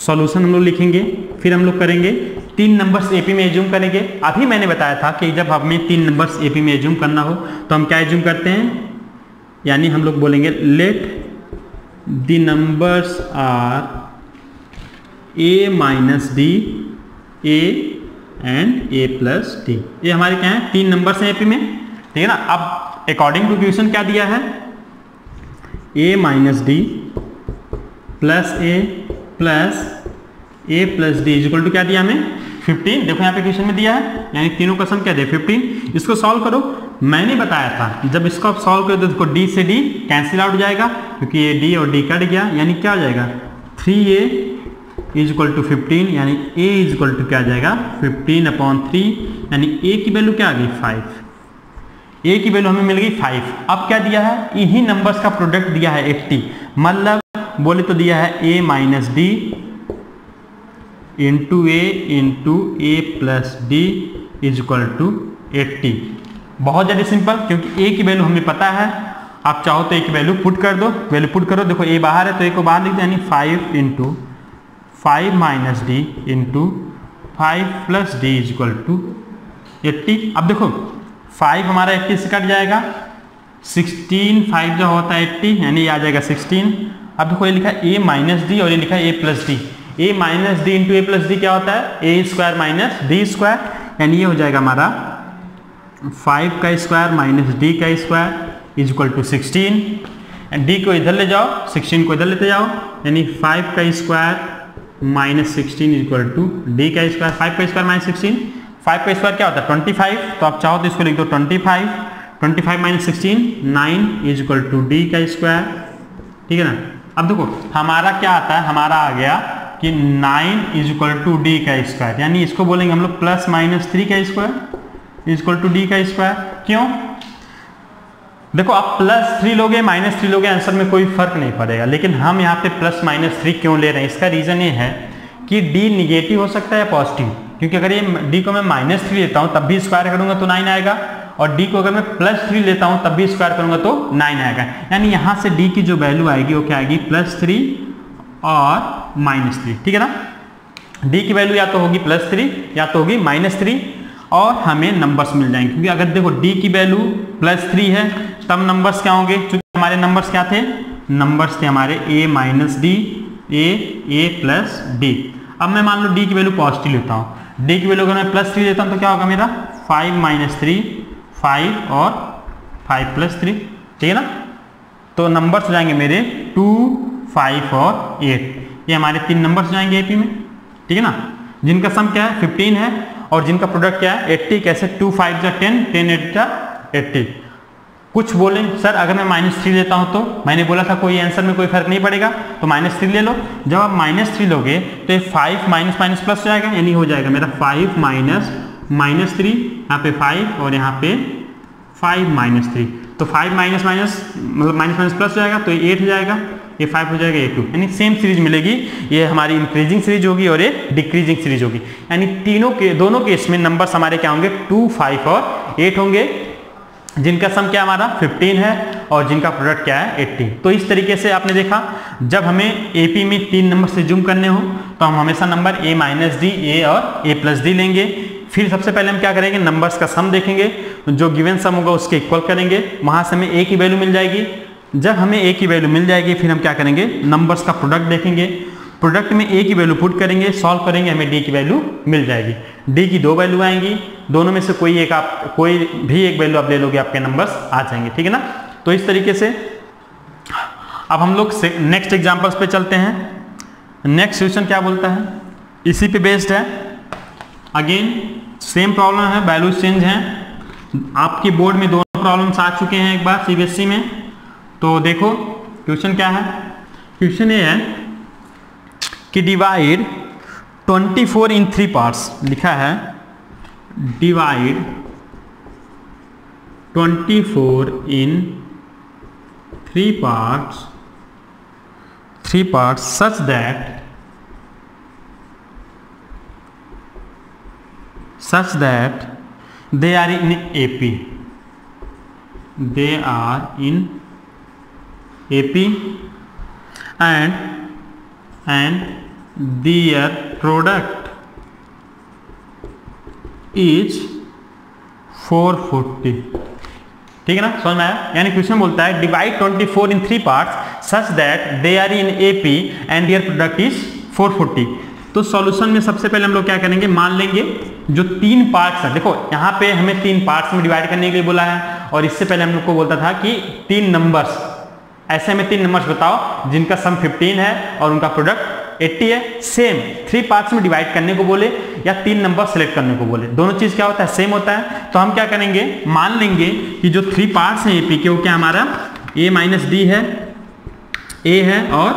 सॉल्यूशन हम लोग लिखेंगे, फिर हम लोग करेंगे 3 नंबर्स एपी में एज्यूम करेंगे। अभी मैंने बताया था कि जब हमें 3 नंबर्स एपी में एज्यूम करना हो तो हम क्या एज्यूम करते हैं, यानी हम लोग बोलेंगे let the numbers are a minus D A and a plus D. ये हमारे क्या है 3 नंबर्स हैं एपी में, ठीक है ना। अब अकॉर्डिंग टू क्वेश्चन क्या दिया है, a minus D plus a plus D is equal to क्या दिया हमें 15। देखो यहाँ पे क्वेश्चन में दिया है, यानी तीनों का सम क्या दिया 15। इसको सॉल्व करो, मैंने बताया था जब इसको आप सॉल्व करो तो इसको d से d कैंसिल आउट हो जाएगा, क्योंकि ये d और d कट गया, यानी क्या हो जाएगा 3a इज इक्वल टू 15, यानी a इज इक्वल टू क्या आ जाएगा 15/3, यानी a की वैल्यू क्या आ गई 5। a की वैल्यू हमें मिल गई 5। अब क्या दिया है, इन्हीं नंबर्स का प्रोडक्ट दिया है 80, मतलब बोले तो दिया है a minus D into a plus D is equal to 80। बहुत ज़्यादा सिंपल, क्योंकि a की वैल्यू हमें पता है। आप चाहो तो a की वैल्यू पुट कर दो, वैल्यू पुट करो, देखो a बाहर है तो a को बाहर लिख दो, यानी 5 into 5 minus D into 5 plus D is equal to 80। अब देखो 5 हमारा 80 से कट जाएगा, 16 5 जो होता है 80, यानी ये आ जाएगा 16। अब देखो ये लिखा है a माइनस डी और ये लिखा है a plus D. a minus D into a plus D क्या होता है a square minus D square, यानी ये हो जाएगा हमारा 5 का स्क्वायर माइनस डी का square is equal to 16। And D को इधर ले जाओ, 16 को इधर लेते जाओ, यानी 5 का square minus 16 is equal to D का स्क्वायर। 5 का स्क्वायर माइनस 16, 5 का स्क्वायर क्या होता है 25, तो आप चाहो तो इसको लिख दो 25 minus 16 9 is equal to D का स्क्वायर, ठीक है ना। अब देखो हमारा क्या आता है, हमारा आ गया कि 9 इज इक्वल टू डी का स्क्वायर, यानी इसको बोलेंगे हम लोग प्लस माइनस 3 का square is equal to D का स्क्वायर। क्यों, देखो आप प्लस 3 लोगे माइनस 3 लोगे आंसर में कोई फर्क नहीं पड़ेगा, लेकिन हम यहाँ पे प्लस माइनस 3 क्यों ले रहे हैं, इसका रीजन ये है कि डी निगेटिव हो सकता है या पॉजिटिव, क्योंकि अगर ये डी को मैं माइनस 3 लेता हूँ तब भी स्क्वायर करूंगा तो 9 आएगा, और डी को अगर मैं प्लस 3 लेता हूँ तब भी स्क्वायर करूंगा तो 9 आएगा। यानी यहाँ से डी की जो वैल्यू आएगी वो क्या आएगी +3 और -3, ठीक है ना। डी की वैल्यू या तो होगी +3 या तो होगी -3 और हमें नंबर्स मिल जाएंगे, क्योंकि अगर देखो डी की वैल्यू +3 है तब नंबर्स क्या होंगे, क्योंकि हमारे नंबर्स क्या थे नंबर्स थे हमारे a minus D, a plus D. अब मैं मान लो d की वैल्यू पॉजिटिव लेता हूँ, d की वैल्यू अगर मैं प्लस 3 लेता हूँ तो क्या होगा मेरा 5 माइनस 3, 5 और 5 प्लस 3, ठीक है ना। तो नंबर्स हो जाएंगे मेरे 2, 5 और 8, ये हमारे 3 नंबर्स हो जाएंगे एपी में, ठीक है ना, जिनका सम क्या है 15 है और जिनका प्रोडक्ट क्या है 80। कैसे 2 5 जा 10, 10 8 जा 80। कुछ बोले सर अगर मैं -3 लेता हूं तो, मैंने बोला था कोई आंसर में कोई फर्क नहीं पड़ेगा तो -3 ले लो। जब आप -3 लोगे तो ये 5 माइनस माइनस प्लस हो जाएगा, यानी हो जाएगा मेरा 5 माइनस माइनस 3, यहाँ पे 5 और यहाँ पे 5 माइनस 3, तो 5 माइनस माइनस मतलब माइनस माइनस प्लस हो जाएगा तो ये 8 हो जाएगा, ये 5 हो जाएगा, ये 2, यानी सेम सीरीज मिलेगी। ये हमारी इंक्रीजिंग सीरीज होगी और ये डिक्रीजिंग सीरीज होगी, यानी दोनों केस में नंबर्स हमारे क्या होंगे 2, 5 और 8 होंगे, जिनका सम क्या हमारा 15 है और जिनका प्रोडक्ट क्या है 80। तो इस तरीके से आपने देखा जब हमें एपी में 3 नंबर से जूम करने हो तो हम हमेशा number a minus D, a और a प्लस डी लेंगे। फिर सबसे पहले हम क्या करेंगे, नंबर्स का सम देखेंगे, जो गिवन सम होगा उसके इक्वल करेंगे, वहां से हमें a की वैल्यू मिल जाएगी। जब हमें a की वैल्यू मिल जाएगी फिर हम क्या करेंगे, नंबर्स का प्रोडक्ट देखेंगे, प्रोडक्ट में a की वैल्यू पुट करेंगे, सॉल्व करेंगे, हमें d की वैल्यू मिल जाएगी। d की 2 वैल्यू आएंगी, दोनों में से कोई भी एक वैल्यू आप ले लोगे, आपके नंबर्स आ जाएंगे, ठीक है ना। तो इस तरीके से अब हम लोग नेक्स्ट एग्जांपल्स पे चलते हैं। नेक्स्ट क्वेश्चन क्या बोलता है, इसी पे बेस्ड है, अगेन सेम प्रॉब्लम है, वैल्यूज चेंज हैं। आपके बोर्ड में दोनों प्रॉब्लम्स आ चुके हैं एक बार सीबीएसई में। तो देखो क्वेश्चन क्या है, क्वेश्चन ये है कि डिवाइड 24 इन 3 पार्ट्स, लिखा है divide 24 in 3 parts such that they are in AP, they are in AP and their product is 440, ठीक है ना, समझ में आया। यानी क्वेश्चन बोलता है divide 24 in 3 parts such that they are in AP and their product is 440। तो सॉल्यूशन में सबसे पहले हम लोग क्या करेंगे, मान लेंगे जो 3 पार्ट्स है, देखो यहाँ पे हमें 3 पार्ट्स में डिवाइड करने के लिए बोला है, और इससे पहले हम लोग को बोलता था कि 3 नंबर्स, ऐसे में 3 नंबर्स बताओ जिनका सम 15 है और उनका प्रोडक्ट 80 है। सेम 3 पार्ट्स में डिवाइड करने को बोले या 3 नंबर सेलेक्ट करने को बोले, दोनों चीज क्या होता है, सेम होता है। तो हम क्या करेंगे, मान लेंगे कि जो 3 पार्ट्स हैं एपी के, वो क्या हमारा a माइनस डी है, a है और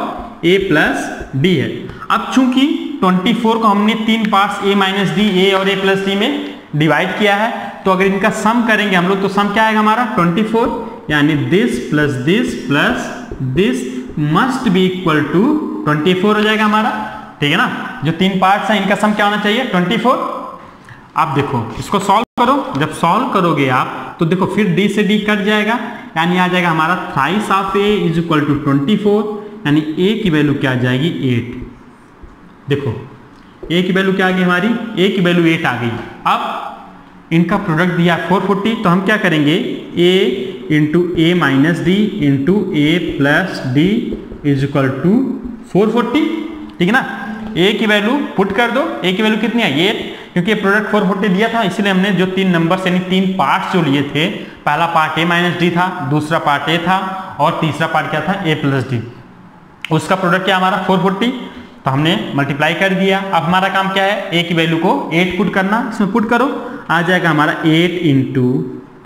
a प्लस डी है। अब चूंकि 24 को हमने 3 parts a minus D, a और a प्लस डी में डिवाइड किया है, तो अगर इनका सम करेंगे हम लोग तो सम क्या आएगा हमारा 24, यानी this plus this must be equal to 24 हो जाएगा हमारा, ठीक है ना। जो 3 पार्ट्स हैं इनका सम क्या होना चाहिए 24। आप देखो इसको सॉल्व करो, जब सॉल्व करोगे आप तो देखो फिर d से d कट जाएगा, यानी आ जाएगा हमारा thrice of a is equal to 24, यानी a की वैल्यू क्या आ जाएगी 8। देखो a की वैल्यू क्या आ गई हमारी, a की वैल्यू 8 आ गई। अब इनका प्रोडक्ट दिया 440, तो हम क्या करेंगे a into a minus D into a plus D is equal to 440, ठीक है ना। a की वैल्यू पुट कर दो, a की वैल्यू कितनी है 8, क्योंकि ये प्रोडक्ट 440 दिया था, इसलिए हमने जो 3 नंबर्स यानी 3 पार्ट्स जो लिए थे, पहला पार्ट a माइनस डी था, दूसरा पार्ट a था और तीसरा पार्ट क्या था a प्लस डी, उसका प्रोडक्ट क्या हमारा 440, तो हमने मल्टीप्लाई कर दिया। अब हमारा काम क्या है, a की वैल्यू को 8 पुट करना, इसमें पुट करो, आ जाएगा हमारा 8 into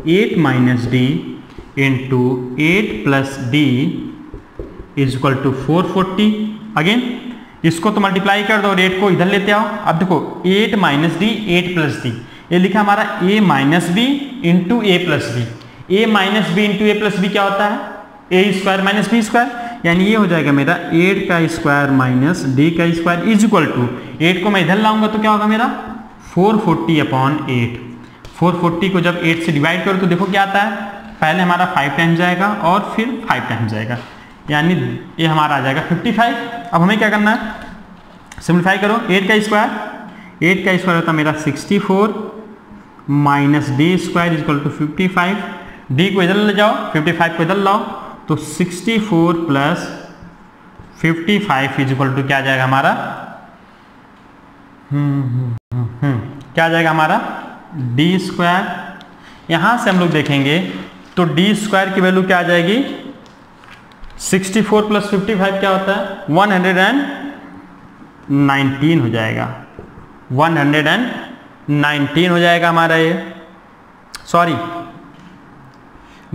8 minus D into 8 plus D is equal to 440। Again इसको तो मल्टीप्लाई कर दो और 8 को इधर लेते आओ। अब देखो 8 माइनस डी 8 प्लस डी, ये लिखा हमारा a minus B into A plus B, A minus B into A plus B क्या होता है A square minus B square, यानी ये हो जाएगा मेरा 8 का स्क्वायर माइनस डी का स्क्वायर इज इक्वल टू 8 को मैं इधर लाऊंगा तो क्या होगा मेरा 440 अपॉन 8। 440 को जब 8 से डिवाइड करो तो देखो क्या आता है, पहले हमारा 5 टाइम्स जाएगा और फिर 5 टाइम्स जाएगा, यानी ये हमारा आ जाएगा 55। अब हमें क्या करना है, सिंप्लीफाई करो, 8 का स्क्वायर होता है मेरा 64 minus D square is equal to 55, D को इधर ले जाओ 55 को इधर लाओ तो 64 प्लस 55 इज इक्वल टू क्या आ जाएगा हमारा, क्या आ जाएगा हमारा डी स्क्वायर। यहां से हम लोग देखेंगे तो डी स्क्वायर की वैल्यू क्या आ जाएगी, 64 प्लस 55 क्या होता है 119 हो जाएगा, 119 हो जाएगा हमारा। ये सॉरी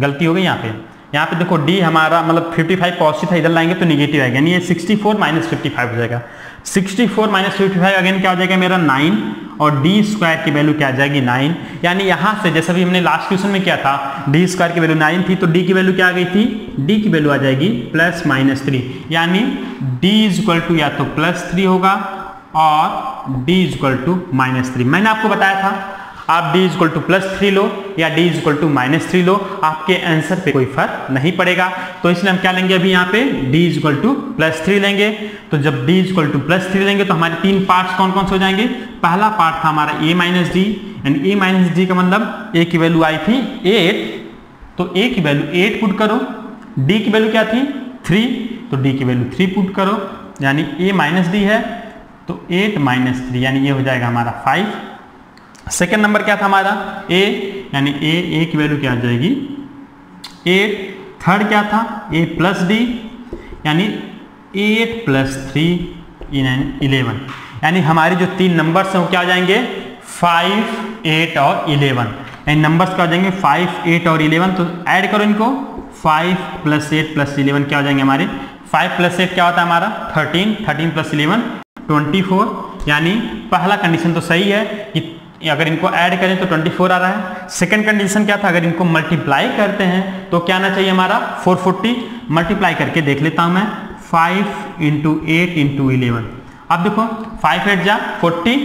गलती हो गई यहाँ पे देखो डी हमारा मतलब 55 पॉजिटिव था, इधर लाएंगे तो निगेटिव आएगा, यानी ये 64 माइनस 55 हो जाएगा। 64 माइनस 55 अगेन क्या हो जाएगा मेरा 9, और डी स्क्वायर की वैल्यू क्या आ जाएगी 9। यानी यहाँ से जैसा भी हमने लास्ट क्वेश्चन में किया था, डी स्क्वायर की वैल्यू 9 थी तो डी की वैल्यू क्या आ गई थी, डी की वैल्यू आ जाएगी प्लस माइनस 3, यानी डी इज इक्वल टू या तो प्लस 3 होगा और D is equal to minus 3। मैंने आपको बताया था आप d is equal to plus 3 लो या d is equal to minus 3 लो, आपके आंसर पे कोई फर्क नहीं पड़ेगा। तो इसलिए हम क्या लेंगे अभी यहाँ पे d is equal to plus 3 लेंगे। तो जब d is equal to plus 3 लेंगे तो हमारे तीन पार्ट्स कौन कौन से हो जाएंगे। पहला पार्ट था हमारा a minus D, and a minus D का मतलब a की वैल्यू आई थी 8, तो a की वैल्यू 8 पुट करो, d की वैल्यू क्या थी 3, तो d की वैल्यू 3 पुट करो, यानी a माइनस डी है तो 8 माइनस 3, यानी ये हो जाएगा हमारा 5। सेकेंड नंबर क्या था हमारा a, यानी a की वैल्यू क्या आ जाएगी 8। थर्ड क्या था a प्लस डी, यानी 8 प्लस 3 11, यानी हमारी जो तीन नंबर्स हैं वो क्या आ जाएंगे 5, 8 और 11। यानी नंबर्स क्या हो जाएंगे 5, 8 और 11, तो ऐड करो इनको, 5 प्लस 8 प्लस 11 क्या हो जाएंगे हमारे 5 प्लस 8 क्या होता है हमारा 13, 13 प्लस 11 24। यानी पहला कंडीशन तो सही है कि अगर इनको ऐड करें तो 24 आ रहा है। सेकंड कंडीशन क्या था, अगर इनको मल्टीप्लाई करते हैं तो क्या आना चाहिए हमारा 440। मल्टीप्लाई करके देख लेता हूं मैं, 5 इंटू 8 इंटू 11। अब देखो 5 8 जा 40,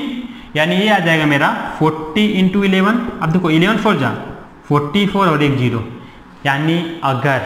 यानी ये आ जाएगा मेरा 40 इंटू 11। अब देखो 11 4 जा 44 और एक 0, यानी अगर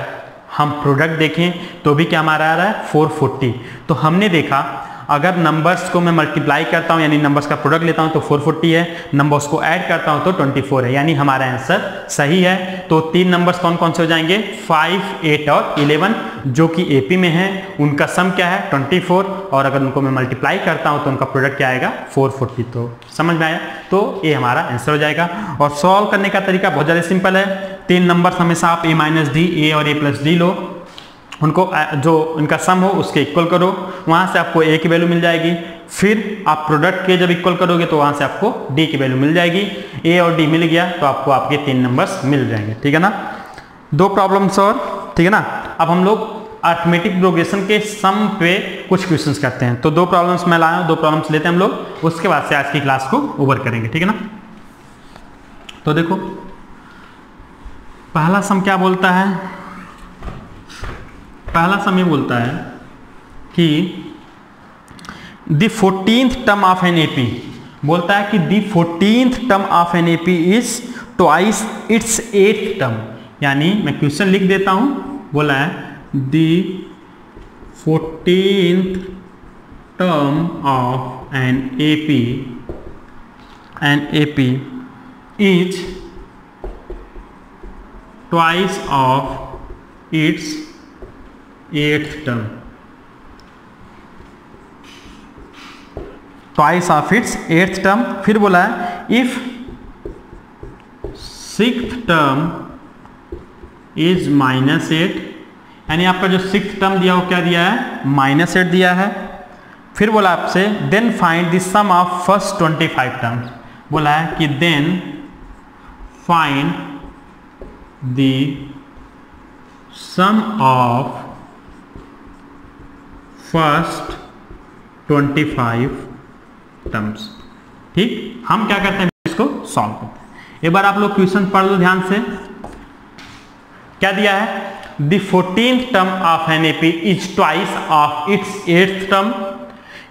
हम प्रोडक्ट देखें तो भी क्या हमारा आ रहा है 440। तो हमने देखा अगर नंबर्स को मैं मल्टीप्लाई करता हूं यानी नंबर्स का प्रोडक्ट लेता हूं तो 440 है, नंबर्स को ऐड करता हूं तो 24 है, यानी हमारा आंसर सही है। तो तीन नंबर्स कौन कौन से हो जाएंगे 5, 8 और 11, जो कि एपी में है, उनका सम क्या है 24, और अगर उनको मैं मल्टीप्लाई करता हूं तो उनका प्रोडक्ट क्या आएगा 440। तो समझ में आया, तो ये हमारा आंसर हो जाएगा। और सॉल्व करने का तरीका बहुत ज़्यादा सिंपल है। तीन नंबर्स हमेशा आप a माइनस डी, a और a प्लस डी लो, उनको जो इनका सम हो उसके इक्वल करो, वहां से आपको a की वैल्यू मिल जाएगी। फिर आप प्रोडक्ट के जब इक्वल करोगे तो वहां से आपको d की वैल्यू मिल जाएगी। a और d मिल गया तो आपको आपके तीन नंबर्स मिल जाएंगे, ठीक है ना। दो प्रॉब्लम्स और, ठीक है ना। अब हम लोग अरिथमेटिक प्रोग्रेशन के सम पे कुछ क्वेश्चंस करते हैं। तो दो प्रॉब्लम्स मैं लाया हूं, दो प्रॉब्लम्स लेते हैं हम लोग, उसके बाद से आज की क्लास को ओवर करेंगे, ठीक है ना। तो देखो पहला सम क्या बोलता है, पहला सम ये बोलता है कि the 14th term of an AP, बोलता है कि the 14th term of an AP is twice its 8th term. यानी मैं क्वेश्चन लिख देता हूं, बोला है the 14th term of an AP is twice of its 8th term, twice of its 8th term. फिर बोला है इफ 6th टर्म इज -8, यानी आपका जो 6th टर्म दिया वो क्या दिया है -8 दिया है। फिर बोला आपसे then find the sum of first 25 terms, बोला है कि then find the sum of first 25 terms. ठीक, हम क्या करते हैं इसको सॉल्व करते हैं। एक बार आप लोग क्वेश्चन पढ़ लो ध्यान से। क्या दिया है, the 14th term of an AP is twice of its 8th term,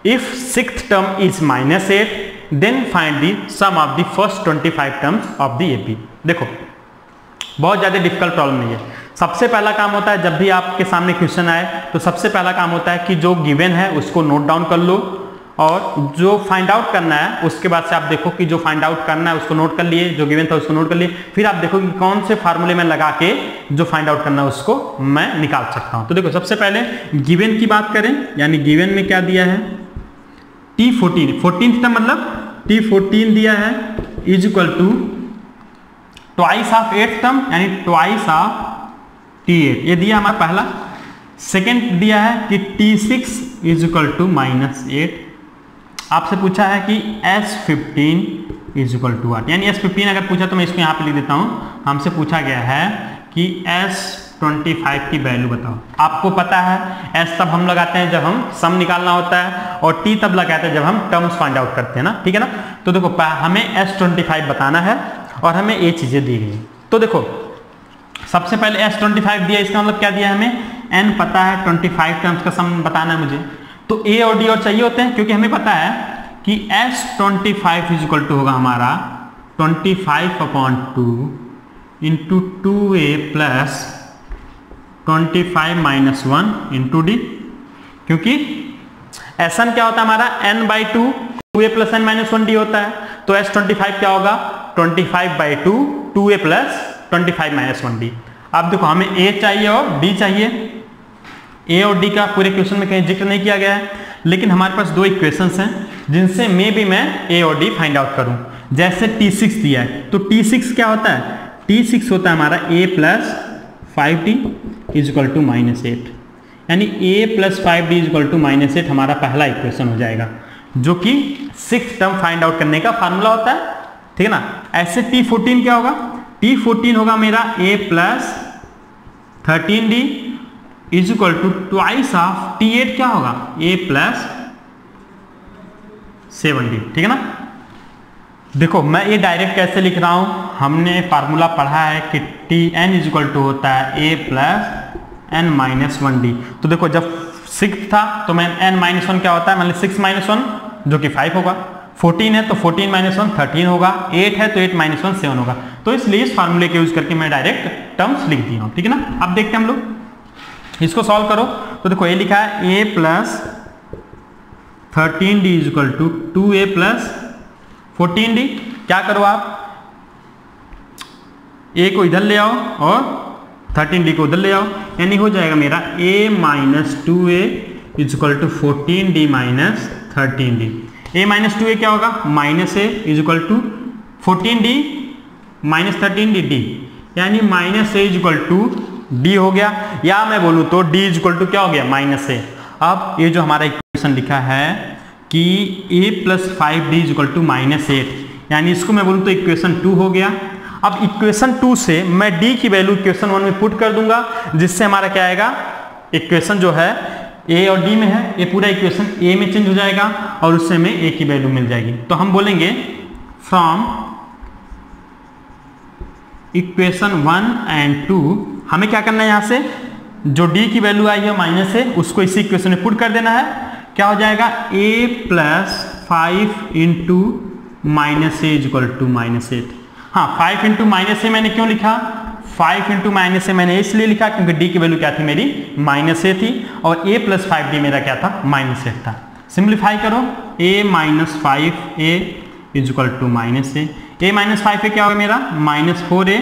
if 6th term is -8 then find the sum of the first 25 terms of the AP. देखो बहुत ज्यादा डिफिकल्ट प्रॉब्लम नहीं है। सबसे पहला काम होता है जब भी आपके सामने क्वेश्चन आए तो सबसे पहला काम होता है कि जो गिवन है उसको नोट डाउन कर लो, और जो फाइंड आउट करना है उसके बाद से आप देखो कि जो फाइंड आउट करना है उसको नोट कर लिए, जो गिवन था उसको नोट कर लिए, फिर आप देखो कि कौन से फार्मूले में लगा के जो फाइंड आउट करना है उसको मैं निकाल सकता हूं। तो देखो सबसे पहले गिवन की बात करें, यानी गिवन में क्या दिया है, T14, 14th टर्म मतलब T14 दिया है is equal to twice of 8th term यानी ट्वाइस ऑफ T8, ये दिया हमारा पहला। सेकेंड दिया है कि T6 इज इक्वल टू -8। आपसे पूछा है कि S15 इज इक्वल टू 8, यानी S15 अगर पूछा तो मैं इसको यहाँ पे लिख देता हूँ। हमसे पूछा गया है कि S25 की वैल्यू बताओ। आपको पता है S तब हम लगाते हैं जब हम सम निकालना होता है और T तब लगाते हैं जब हम टर्म्स फाइंड आउट करते हैं ना, ठीक है ना। तो देखो हमें S25 बताना है और हमें ये चीजें दी गई। तो देखो सबसे पहले S25 दिया, इसका मतलब क्या दिया है, हमें N पता है, 25 टर्म्स का सम बताना है मुझे। तो A और D और चाहिए होते हैं, क्योंकि हमें पता है कि S25 इज इक्वल टू होगा हमारा 25/2 into 2A plus 25 - 1 into D, क्योंकि Sn क्या होता है हमारा n/2, 2A plus n - 1 D होता है। तो S25 क्या होगा 25/2 2A प्लस 25 - 1 D। अब देखो हमें A चाहिए और D चाहिए। A और D का पूरे क्वेश्चन में कहीं जिक्र नहीं किया गया है, लेकिन हमारे पास दो इक्वेशंस हैं जिनसे मैं A और D फाइंड आउट करूं। जैसे T6 दिया है, तो T6 क्या होता है, T6 होता है हमारा A plus 5D is equal to -8, यानी A plus 5D is equal to -8 हमारा पहला इक्वेशन हो जाएगा, जो कि 6th टर्म फाइंड आउट करने का फार्मूला होता है, ठीक है ना। ऐसे T14 क्या होगा, T14 होगा मेरा A plus 13D is equal to twice of T8 क्या होगा A प्लस 7D, ठीक है ना। देखो मैं ये डायरेक्ट कैसे लिख रहा हूं, हमने फार्मूला पढ़ा है कि Tn इज इक्वल टू होता है A प्लस n - 1D। तो देखो जब 6 था तो मैं n - 1 क्या होता है, मतलब 6 - 1 जो कि 5 होगा, 14 है तो 14 - 1 13 होगा, 8 है तो 8 - 1 7 होगा। तो इसलिए इस फार्मूले के यूज करके मैं डायरेक्ट टर्म्स लिख दिया हूं, ठीक है ना। अब देखते हैं हम लोग इसको सॉल्व करो। तो देखो ये लिखा है A plus 13D is equal to 2A plus 14D। क्या करो आप, A को इधर ले आओ और 13D को उधर ले आओ, यानी हो जाएगा मेरा A - 2A is equal to 14D - 13D। A - 2A क्या होगा, -A is equal to 14D - 13D, यानी -A is equal to D हो गया, या मैं बोलूं तो D इज इक्वल टू क्या हो गया -A। अब ये जो हमारा इक्वेशन लिखा है कि A plus 5D is equal to -8, यानी इसको मैं बोलूं तो इक्वेशन 2 हो गया। अब इक्वेशन 2 से मैं D की वैल्यू इक्वेशन 1 में पुट कर दूंगा, जिससे हमारा क्या आएगा, इक्वेशन जो है A और D में है, ये पूरा इक्वेशन A में चेंज हो जाएगा और उससे हमें A की वैल्यू मिल जाएगी। तो हम बोलेंगे फ्रॉम इक्वेशन 1 एंड 2 हमें क्या करना है, यहां से जो D की वैल्यू आई है -A उसको इसी इक्वेशन में पुट कर देना है। क्या हो जाएगा, A plus 5 into -A is equal to -8। हाँ 5 इंटू -A मैंने क्यों लिखा, 5 इंटू -A मैंने इसलिए लिखा क्योंकि D की वैल्यू क्या थी मेरी -A थी और A प्लस 5D मेरा क्या था -8 था। सिंप्लीफाई करो, A - 5A is equal to -A, A - 5A क्या होगा मेरा -4A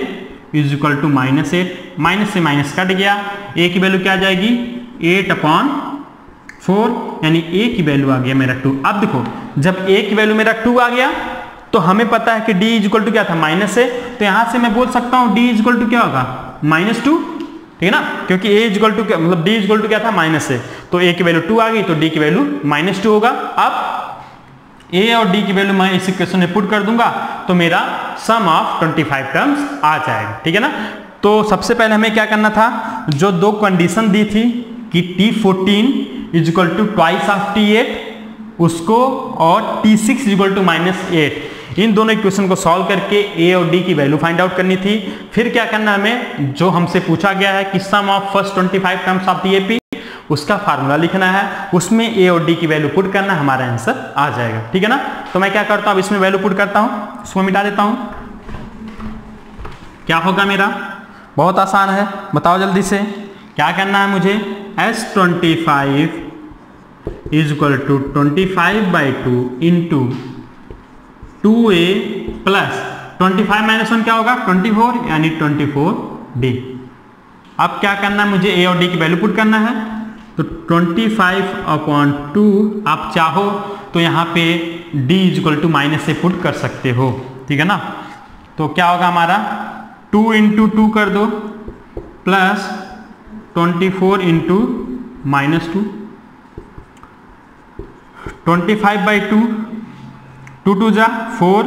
is equal to -8, minus से माइनस कट गया, A की वैल्यू क्या आ जाएगी 8/4, यानी A की वैल्यू आ गया मेरा 2। अब देखो जब A की वैल्यू मेरा 2 आ गया तो हमें पता है कि D इज इक्वल टू क्या था -A, तो यहां से मैं बोल सकता हूं D इज इक्वल टू क्या होगा -2, ठीक है ना, क्योंकि A इज इक्वल टू क्या मतलब D इज इक्वल टू क्या था -A, तो A की वैल्यू 2 आ गई तो D की वैल्यू -2 होगा। अब A और D की वैल्यू मैं इस इक्वेशन में पुट कर दूंगा तो मेरा सम ऑफ 25 टर्म्स आ जाएगा, ठीक है ना। तो सबसे पहले हमें क्या करना था, जो दो कंडीशन दी थी कि T14 is equal to twice of T8 उसको और T6 इज इक्वल टू -8, इन दोनों इक्वेशन को सॉल्व करके A और D की वैल्यू फाइंड आउट करनी थी। फिर क्या करना हमें, जो हमसे पूछा गया है कि sum of first 25 terms of the AP उसका फार्मूला लिखना है, उसमें A और D की वैल्यू पुट करना, हमारा आंसर आ जाएगा, ठीक है ना। तो मैं क्या करता हूं, इसमें वैल्यू पुट करता हूं, इसको मिटा देता हूं। क्या होगा मेरा, बहुत आसान है, बताओ जल्दी से क्या करना है मुझे। S25 is equal to 25/2 into 2a plus 25 minus 1 क्या होगा 24 यानी 24d। अब क्या करना है मुझे a और d की वैल्यू पुट करना है, तो 25/2 आप चाहो तो यहाँ पे d is equal to minus से पुट कर सकते हो, ठीक है ना। तो क्या होगा हमारा 2 इंटू 2 कर दो प्लस 24 इंटू -2, 25/2, 2 2 जा 4,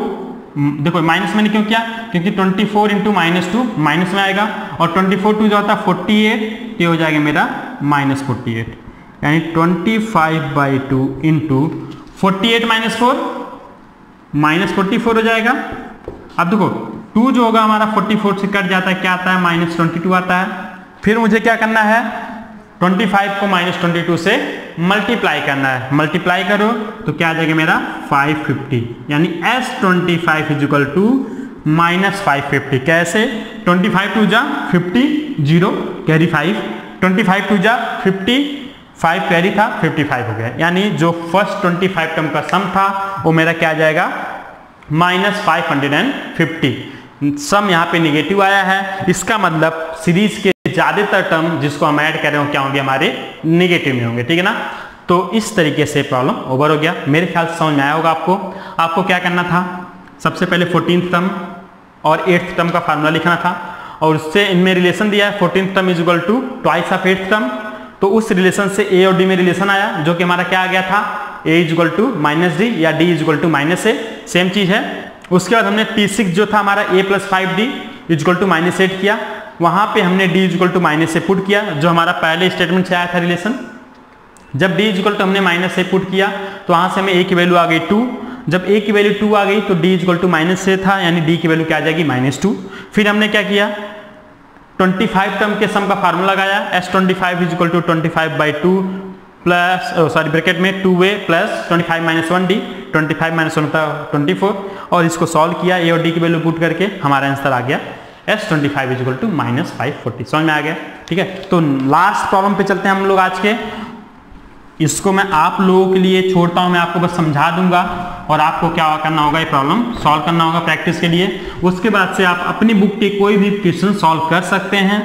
देखो माइनस मैंने क्यों किया क्योंकि 24 इंटू -2 माइनस में आएगा और 24 2 जो होता है 48, ये हो जाएगा मेरा -48, यानी 25/2 इंटू 48 -4 -44 हो जाएगा। अब देखो 2 जो होगा हमारा 44 से कट जाता है, क्या आता है -22 आता है। फिर मुझे क्या करना है 25 को -22 से मल्टीप्लाई करना है, मल्टीप्लाई करो तो क्या आ जाएगा मेरा 550, यानी S25 इज इक्वल टू -550। कैसे 25 2 जा 50 0 कैरी 5, 25 2 जा 50 5 कैरी था 55 हो गया, यानी जो फर्स्ट 25 टर्म का सम था वो मेरा क्या आ जाएगा -550। सम यहाँ पे निगेटिव आया है, इसका मतलब सीरीज के ज्यादातर टर्म जिसको हम ऐड कर रहे हो क्या होंगे हमारे निगेटिव में होंगे, ठीक है ना। तो इस तरीके से प्रॉब्लम ओवर हो गया। मेरे ख्याल से समझ में आया होगा आपको। आपको क्या करना था, सबसे पहले 14th टर्म और 8th टर्म का फार्मूला लिखना था और उससे इनमें रिलेशन दिया है 14th term is equal to twice of 8th term. तो उस रिलेशन से a और d में रिलेशन आया जो कि हमारा क्या आ गया था a is equal to -d या d is equal to -a, same चीज है। उसके बाद हमने T6 जो था हमारा a + 5d is equal to -8 किया, वहां पे हमने d is equal to -a put किया जो हमारा पहले स्टेटमेंट से आया था रिलेशन। जब d इज इक्वल टू हमने -a पुट किया तो वहां से हमें a की वैल्यू आ गई 2, जब a की वैल्यू 2 आ गई तो d is equal to -a था, यानी d की वैल्यू क्या आ जाएगी -2। फिर हमने क्या किया 25 टर्म के सम का फार्मूला लगाया, S25 is equal to 25/2 plus sorry bracket में 2a प्लस 25 - 1d, 25 - 1 होता है 24, और इसको सॉल्व किया a और d की वैल्यू पुट करके हमारा आंसर आ गया S25 इज इक्वल टू -540। समझ में आ गया, ठीक है। तो लास्ट प्रॉब्लम पे चलते हैं हम लोग आज के। इसको मैं आप लोगों के लिए छोड़ता हूं, मैं आपको बस समझा दूंगा और आपको क्या करना होगा, ये प्रॉब्लम सॉल्व करना होगा प्रैक्टिस के लिए। उसके बाद से आप अपनी बुक के कोई भी क्वेश्चन सॉल्व कर सकते हैं।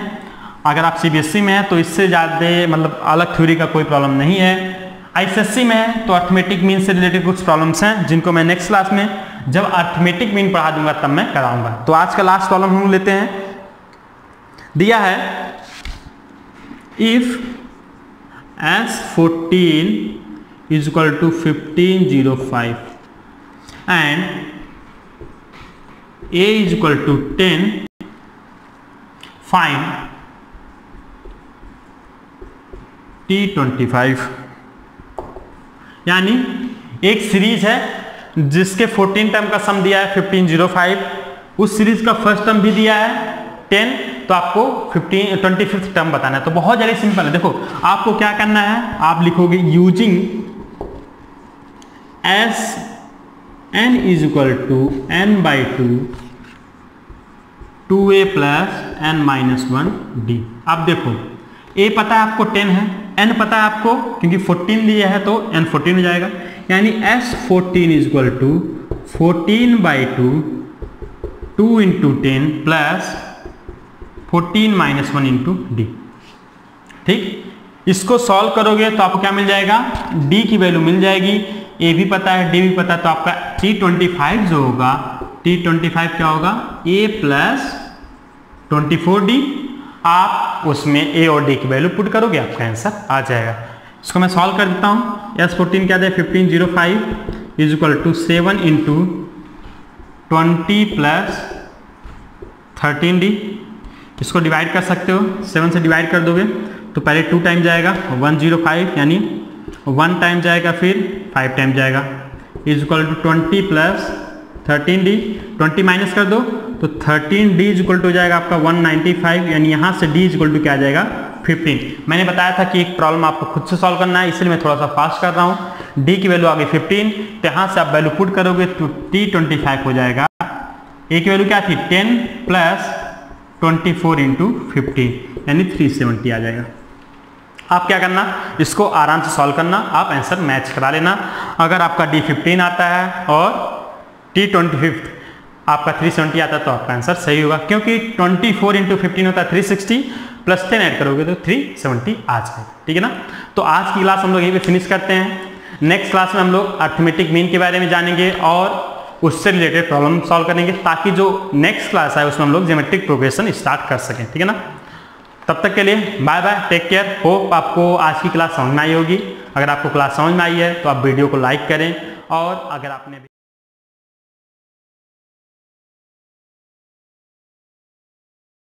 अगर आप CBSE में है तो इससे ज़्यादा मतलब अलग थ्योरी का कोई प्रॉब्लम नहीं है। ICSE में है तो अर्थमेटिक मीन से रिलेटेड कुछ प्रॉब्लम्स हैं जिनको मैं नेक्स्ट क्लास में जब अर्थमेटिक मीन पढ़ा दूंगा तब मैं कराऊंगा। तो आज का लास्ट प्रॉब्लम हम लेते हैं। दिया है if S14 is equal to 1505 and A is equal to 10, find T25। यानी एक सीरीज है जिसके 14 टर्म का सम दिया है 1505, उस सीरीज का फर्स्ट टर्म भी दिया है 10, तो आपको 25th टर्म बताना है। तो बहुत ज्यादा सिंपल है, देखो आपको क्या करना है, आप लिखोगे using Sn is equal to n/2 2a प्लस n-1d। अब देखो a पता है आपको 10 है, n पता है आपको क्योंकि 14 दिया है तो n 14 हो जाएगा, यानी S14 is equal to 14/2 2 into 10 plus 14 - 1 into d. ठीक, इसको सॉल्व करोगे तो आपको क्या मिल जाएगा, d की वैल्यू मिल जाएगी, a भी पता है d भी पता है, तो आपका T25 जो होगा T25 क्या होगा a प्लस 24d। आप उसमें a और d की वैल्यू पुट करोगे आपका आंसर आ जाएगा। इसको मैं सॉल्व कर देता हूं। S14 क्या है 1505 is equal to 7 into 20 plus 13d। इसको डिवाइड कर सकते हो, 7 से डिवाइड कर दोगे तो पहले 2 टाइम जाएगा 105, यानी 1 टाइम जाएगा फिर 5 टाइम जाएगा, is equal to 20 plus 13d। 20 minus कर दो तो 13d इज इक्वल टू हो जाएगा आपका 195, यानी यहाँ से d इज इक्वल टू क्या आ जाएगा 15। मैंने बताया था कि एक प्रॉब्लम आपको खुद से सॉल्व करना है, इसलिए मैं थोड़ा सा फास्ट कर रहा हूँ। d की वैल्यू आ गई 15, तो यहाँ से आप वैल्यू पुट करोगे तो T25 हो जाएगा, a की वैल्यू क्या थी 10 प्लस 24 इंटू 15, यानी 370 आ जाएगा। आप क्या करना, इसको आराम से सॉल्व करना, आप आंसर मैच करा लेना। अगर आपका D15 आता है और T25 आपका 370 आता है तो आपका आंसर सही होगा, क्योंकि 24 × 15 होता है 360 प्लस 10 ऐड करोगे तो 370 आ जाएगा। ठीक है ना। तो आज की क्लास हम लोग यहीं पे फिनिश करते हैं। नेक्स्ट क्लास में हम लोग अर्थमेटिक मीन के बारे में जानेंगे और उससे रिलेटेड प्रॉब्लम सॉल्व करेंगे, ताकि जो नेक्स्ट क्लास है उसमें हम लोग ज्योमेट्रिक प्रोग्रेशन स्टार्ट कर सकें। ठीक है ना। तब तक के लिए bye bye, take care. Hope आपको आज की क्लास समझ में आई होगी। अगर आपको क्लास समझ में आई है तो आप वीडियो को लाइक करें, और अगर आपने